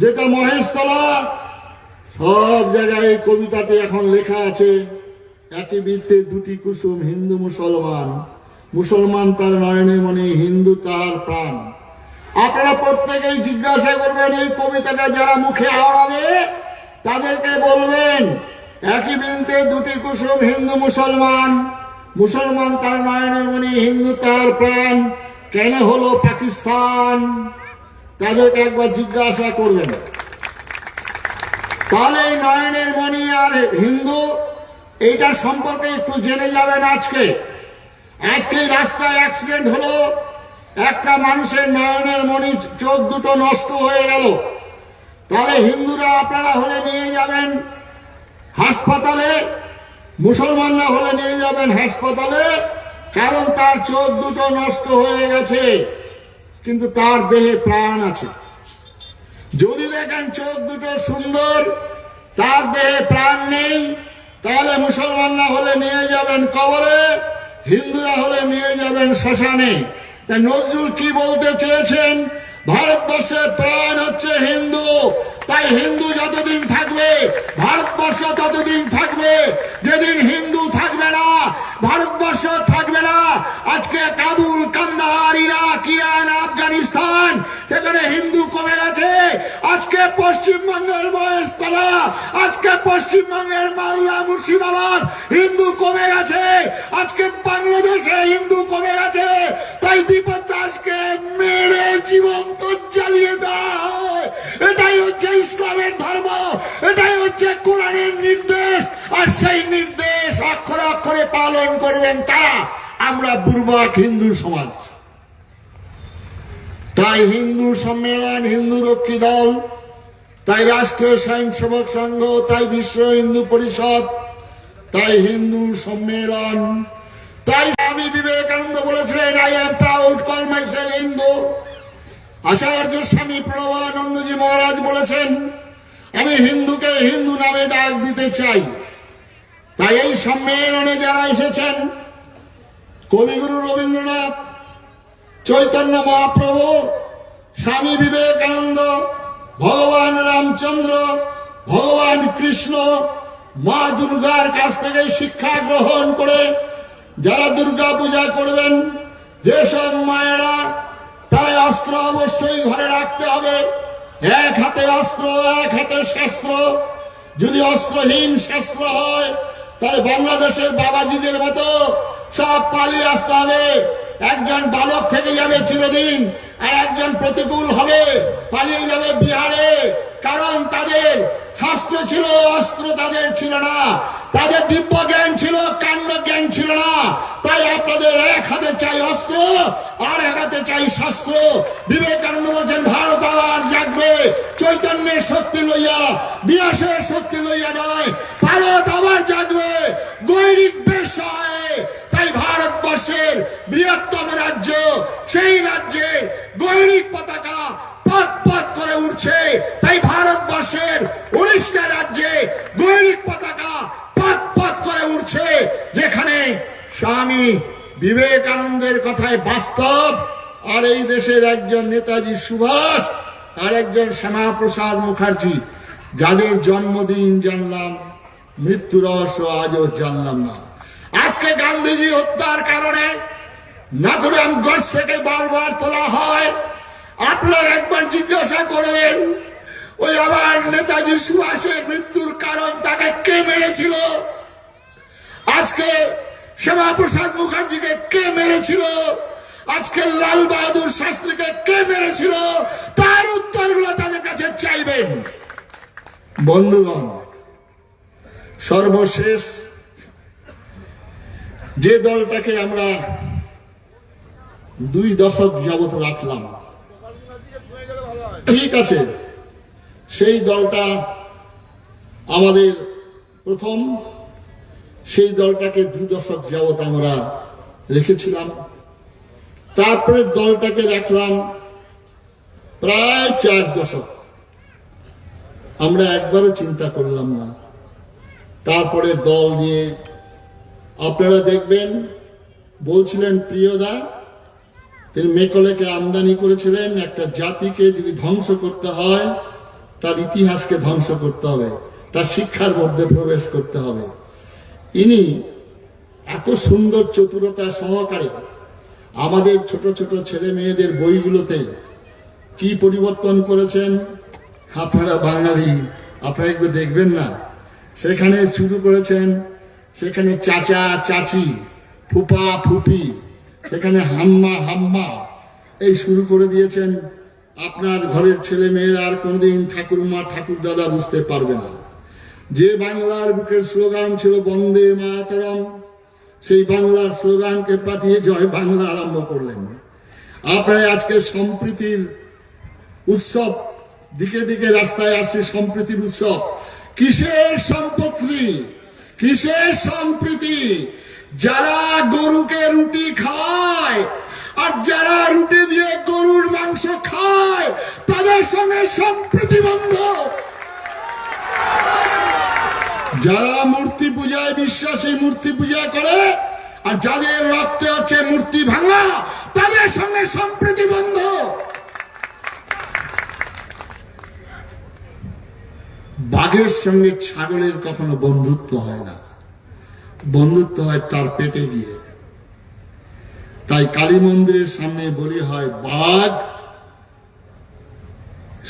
যেটা মহেশতলা, সব জায়গায় এই কবিতাটি এখন লেখা আছে। একই বৃত্তে দুটি কুসুম, হিন্দু মুসলমান, মুসলমান তার নয়নে মনে, হিন্দু তার প্রাণ। আপনারা প্রত্যেকেই জিজ্ঞাসা করবেন, এই কবিতাটা যারা মুখে আওড়াবে তাদেরকে বলবেন, একই বৃন্তে দুটি কুসুম, হিন্দু মুসলমান, মুসলমান তার নয়নের মনি, হিন্দু তার প্রাণ, কেন হলো পাকিস্তান? তাদেরকে একবার জিজ্ঞাসা করবেন। তাহলে এই নয়নের মনি আর হিন্দু, এইটার সম্পর্কে একটু জেনে যাবেন। আজকে রাস্তায় অ্যাক্সিডেন্ট হলো, একটা মানুষের নয়নের মনি, চোখ দুটো নষ্ট হয়ে গেল। তাহলে হিন্দুরা আপনারা হলে নিয়ে যাবেন হাসপাতালে, মুসলমানরা হলে নিয়ে যাবেন হাসপাতালে, কারণ তার চোখ দুটো নষ্ট হয়ে গেছে, কিন্তু তার দেহে প্রাণ আছে। যদি দেখেন চোখ দুটো সুন্দর, তার দেহে প্রাণ নেই, তাহলে মুসলমানরা হলে নিয়ে যাবেন কবরে, হিন্দুরা হলে নিয়ে যাবেন শ্মশানে। তাই নজরুল কি বলতে চেয়েছেন? ভারতবর্ষের প্রাণ হচ্ছে হিন্দু। তাই হিন্দু যতদিন থাকবে, ভারতবর্ষ ততদিন থাকবে। যেদিন হিন্দু থাকবে না, ভারতবর্ষ থাকবে না। আজকে কাবুল, কান্দাহার, ইরাক, ইরান, আফগানিস্তান, সেখানে হিন্দু কমে গেছে। আজকে পশ্চিমবঙ্গের মহেশতলা, আজকে পশ্চিমবঙ্গের মালদা, মুর্শিদাবাদ, হিন্দু কমে গেছে। আজকে বাংলাদেশে হিন্দু কমে গেছে। তাই দীপক দাসকে মেরে জীবন্ত জ্বালিয়ে দেওয়া হয়। এটাই হচ্ছে ইসলামের ধর্ম, এটাই হচ্ছে কোরআনের নির্দেশ। আর সেই নির্দেশ অক্ষরে অক্ষরে পালন করবেন তারা। আমরা বুর্বক হিন্দু সমাজ। তাই হিন্দু সম্মেলন, হিন্দু রক্ষী দল, তাই রাষ্ট্রীয় স্বয়ংসেবক সংঘ, তাই বিশ্ব হিন্দু পরিষদ, তাই হিন্দু সম্মেলন। তাই স্বামী বিবেকানন্দ বলেছিলেন, I am proud call myself Hindu. Acharya Swami Pranabanandaji মহারাজ বলেছেন, আমি হিন্দুকে হিন্দু নামে ডাক দিতে চাই। তাই এই সম্মেলনে যারা এসেছেন, কবিগুরু রবীন্দ্রনাথ, চৈতন্য মহাপ্রভু, স্বামী বিবেকানন্দ, ভগবান রামচন্দ্র, ভগবান কৃষ্ণ, মা দুর্গার কাছ থেকে শিক্ষা গ্রহণ করে যারা দুর্গা পূজা করবেন, যেসব মায়েরা, তারা অস্ত্র অবশ্যই ঘরে রাখতে হবে। এক হাতে অস্ত্র, এক হাতে শস্ত্র। যদি অস্ত্রহীন শস্ত্র হয়, তাহলে বাংলাদেশের বাবাজিদের মতো সব পালিয়ে আসতে হবে। একজন বালক থেকে যাবে চিরদিন, আর একজন প্রতিকূল হবে, পালিয়ে যাবে বিহারে। কারণ তাদের শাস্ত্র ছিল, অস্ত্র তাদের ছিল না। তাদের দিব্য জ্ঞান ছিল, কাণ্ড জ্ঞান ছিল না। তাই আপনাদের এক হাতে চাই অস্ত্র, আর এক হাতে চাই শাস্ত্র। বিবেকানন্দ বলছেন, ভারত আবার জাগবে চৈতন্যের শক্তি লইয়া, বিনাশের শক্তি লইয়া নয়। ভারত আবার জাগবে গৈরিক বেশায়। তাই ভারতবর্ষের বৃহত্তম রাজ্য, সেই রাজ্যে গৈরিক পতাকা পথ পথ করে উঠছে। তাই ভারতবর্ষের 19টা রাজ্যে গৈরিক পতাকা পথ পথ করে উঠছে, যেখানে স্বামী বিবেকানন্দের কথায় বাস্তব। আর এই দেশের একজন নেতাজি সুভাষ, আর একজন শ্যামাপ্রসাদ মুখার্জি, যাদের জন্মদিন জানলাম, মৃত্যু রহস্য আজও জানলাম না। আজকে গান্ধীজি হত্যার কারণে নাথুরাম গঞ্জ থেকে বারবার তোলা হয়। আপনারা একবার জিজ্ঞাসা করবেন, ওই আবার নেতাজি সুভাষের মৃত্যুর কারণ, তাকে কে মেরেছিল? আজকে শ্যামাপ্রসাদ মুখার্জিকে কে মেরেছিল? আজকে লাল বাহাদুর শাস্ত্রীকে কে মেরেছিল? তার উত্তরগুলো তাদের কাছে চাইবেন। বন্ধুগণ, সর্বশেষ যে দলটাকে আমরা 2 দশক যাবত রাখলাম, ঠিক আছে, সেই দলটা আমাদের প্রথম, সেই দলটাকে 2 দশক যাবত আমরা রেখেছিলাম। তারপরে দলটাকে রাখলাম প্রায় 4 দশক, আমরা একবারও চিন্তা করলাম না। তারপরে দল নিয়ে আপনারা দেখবেন, বলছিলেন প্রিয়দা, তিনি মেকলেকে আমদানি করেছিলেন। একটা জাতিকে যদি ধ্বংস করতে হয়, তার ইতিহাসকে ধ্বংস করতে হবে, তার শিক্ষার মধ্যে প্রবেশ করতে হবে। ইনি এত সুন্দর চতুরতা সহকারে আমাদের ছোট ছোট ছেলে মেয়েদের বইগুলোতে কি পরিবর্তন করেছেন, আপনারা বাঙালি, আপনারা একটু দেখবেন না। সেখানে শুরু করেছেন, সেখানে চাচা চাচি, ফুপা ফুপি, সেখানে হাম্মা হাম্মা, এই শুরু করে দিয়েছেন। আপনার ঘরের ছেলে মেয়েরা আর কোনোদিন ঠাকুরমা ঠাকুর দাদা বুঝতে পারবে না। যে বাংলার বুকের স্লোগান ছিল বন্দে মাতরম, সেই বাংলার স্লোগানকে পাঠিয়ে জয় বাংলা আরম্ভ করলেন। আপনারা আজকে সম্প্রীতির উৎসব, দিকে দিকে রাস্তায় আসছে সম্প্রীতির উৎসব। কিসের সম্পত্তি, কিসের সম্প্রীতি? যারা গরুকে রুটি খায় আর যারা রুটি দিয়ে গরুর মাংস খায়, তাদের সঙ্গে সম্প্রীতি বন্ধ। যারা মূর্তি পূজায় বিশ্বাসী, মূর্তি পূজা করে, আর যাদের রক্তে হচ্ছে মূর্তি ভাঙা, তাদের সঙ্গে সম্প্রীতি বন্ধ। বাঘের সঙ্গে ছাগলের কখনো বন্ধুত্ব হয় না, বন্ধুত্ব হয় তার পেটে গিয়ে। তাই কালী মন্দিরের সামনে বলি হয় বাঘ,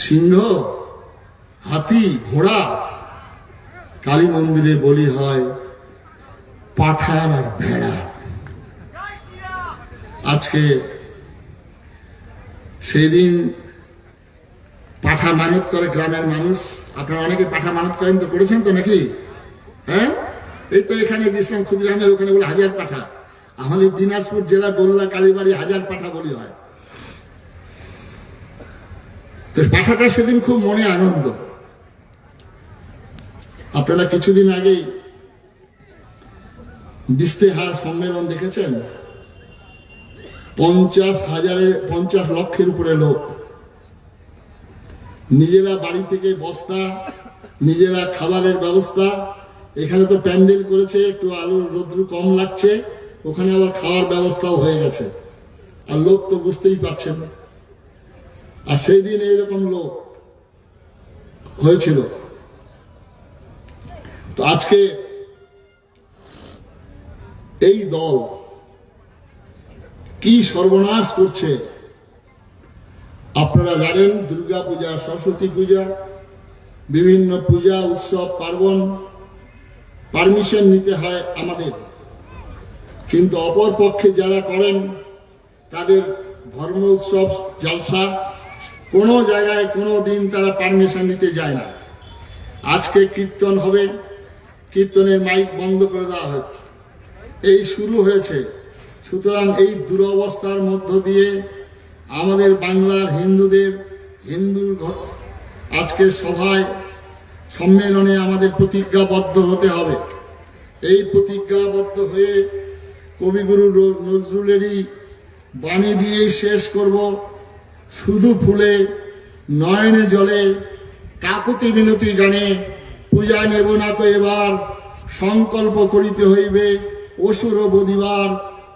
সিংহ, হাতি, ঘোড়া। কালী মন্দিরে বলি হয় পাঠার আর ভেড়ার। আজকে সেদিন পাঠা মানত করে গ্রামের মানুষ। আপনারা অনেকে পাঠা মানত করেন, তো করেছেন তো নাকি? হ্যাঁ, এই তো এখানে গেছিলাম ক্ষুদিরামের ওখানে, বলে 1000 পাঠা। আমাদের দিনাজপুর জেলা বললা কালীবাড়ি 1000 পাঠা বলি হয়। তো পাঠাটা সেদিন খুব মনে আনন্দ। আপনারা কিছুদিন আগেই ইস্তেহার সম্মেলন দেখেছেন, 50 লক্ষের উপরে লোক, নিজেরা বাড়ি থেকে বস্তা, নিজেরা খাবারের ব্যবস্থা। এখানে তো প্যান্ডেল করেছে, একটু আলুর রোদ্রু কম লাগছে, ওখানে আবার খাওয়ার ব্যবস্থাও হয়ে গেছে। আর লোক তো বুঝতেই পারছেন। আর সেই দিন এইরকম লোক হয়েছিল। তো আজকে এই দল কি সর্বনাশ করছে আপনারা জানেন। দুর্গা পূজা, সরস্বতী পূজা, বিভিন্ন পূজা উৎসব পার্বণ, পারমিশন নিতে হয় আমাদের, কিন্তু অপর পক্ষে যারা করেন তাদের ধর্ম উৎসব জলসা কোনো জায়গায় কোনো দিন তারা পারমিশন নিতে যায় না। আজকে কীর্তন হবে, কীর্তনের মাইক বন্ধ করে দেওয়া হচ্ছে, এই শুরু হয়েছে। সুতরাং এই দুরবস্থার মধ্য দিয়ে আমাদের বাংলার হিন্দুদের আজকে সভায় সম্মেলনে আমাদের প্রতিজ্ঞাবদ্ধ হতে হবে। এই প্রতিজ্ঞাবদ্ধ হয়ে কবিগুরু নজরুলেরই বাণী দিয়ে শেষ করব। শুধু ফুলে নয়নে জলে কাকুতি মিনতি গানে পূজা নেব না তো এবার, সংকল্প করিতে হইবে অসুর বদিবার,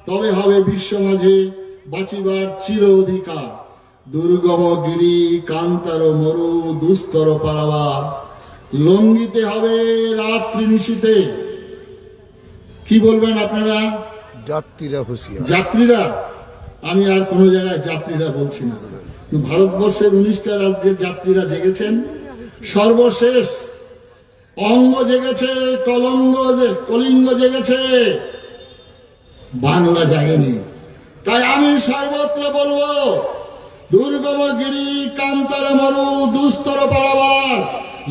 তবে হবে বিশ্ব মাঝে বাঁচিবার চির অধিকার। দুর্গম গিরি কান্তার মরু দুস্তর পারাবার, লঙ্ঘিতে হবে রাত্রি নিশীতে। কি বলবেন আপনারা? যাত্রীরা হুঁশিয়ার। যাত্রীরা, আমি আর কোনো জায়গায় যাত্রীরা বলছি না। ভারতবর্ষের 19টা রাজ্যের যাত্রীরা জেগেছেন। সর্বশেষ অঙ্গ জেগেছে, কলিঙ্গ জেগেছে, বাংলা জাগেনি। তাই আমি সর্বত্র বলবো, দুর্গম গিরি কান্তার মরু দুস্তর পারাবার,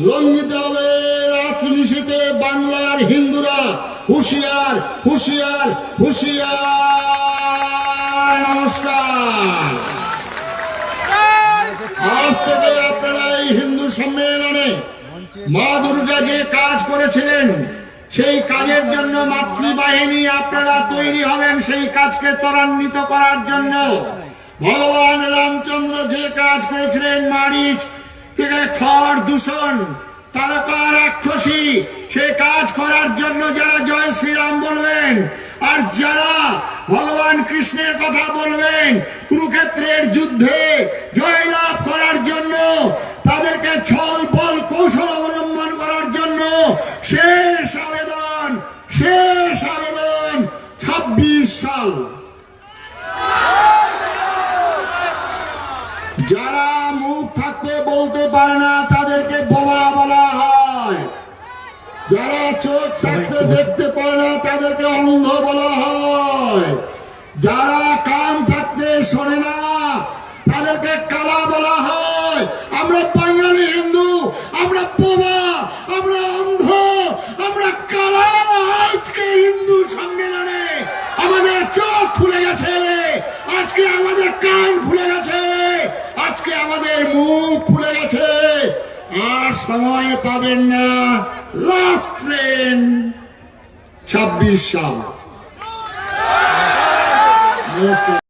লঙ্ঘিতে হবে রাত্রি নিশীতে বাংলার হিন্দুরা হুঁশিয়ার হুঁশিয়ার হুঁশিয়ার। নমস্কার। আজ থেকে আপনারা এই হিন্দু সম্মেলনে মা দুর্গা যে কাজ করেছিলেন সেই কাজের জন্য মাতৃবাহিনী আপনারা তৈরি হবেন, সেই কাজকে ত্বরান্বিত করার জন্য। ভগবান রামচন্দ্র যে কাজ করেছিলেন মারিচ থেকে খড় দূষণ তারকা রাক্ষসী, সে কাজ করার জন্য যারা জয় শ্রীরাম বলবেন আর যারা ভগবান কৃষ্ণের কথা বলবেন কুরুক্ষেত্রের যুদ্ধে জয়লাভ করার জন্য, তাদেরকে ছল বল কৌশল অবলম্বন করার জন্য শেষ আবেদন 26 সাল। যারা মুখ থাকতে বলতে পারে না তাদেরকে বোবা বলা হয়, যারা চোখ থাকতে দেখতে পারে না তাদেরকে অন্ধ বলা হয়, যারা কান থাকতে শোনে না তাদেরকে কালা বলা হয়। আমরা বাঙালি হিন্দু, আমরা বোবা, আমরা অন্ধ, আমরা কালা। আজকে হিন্দু সম্মেলনে আমাদের চোখ খুলে গেছে, আজকে আমাদের কান খুলে গেছে, আজকে আমাদের মুখ খুলে গেছে। আর সময় পাবেন না, লাস্ট ট্রেন 26 সাল। নমস্কার।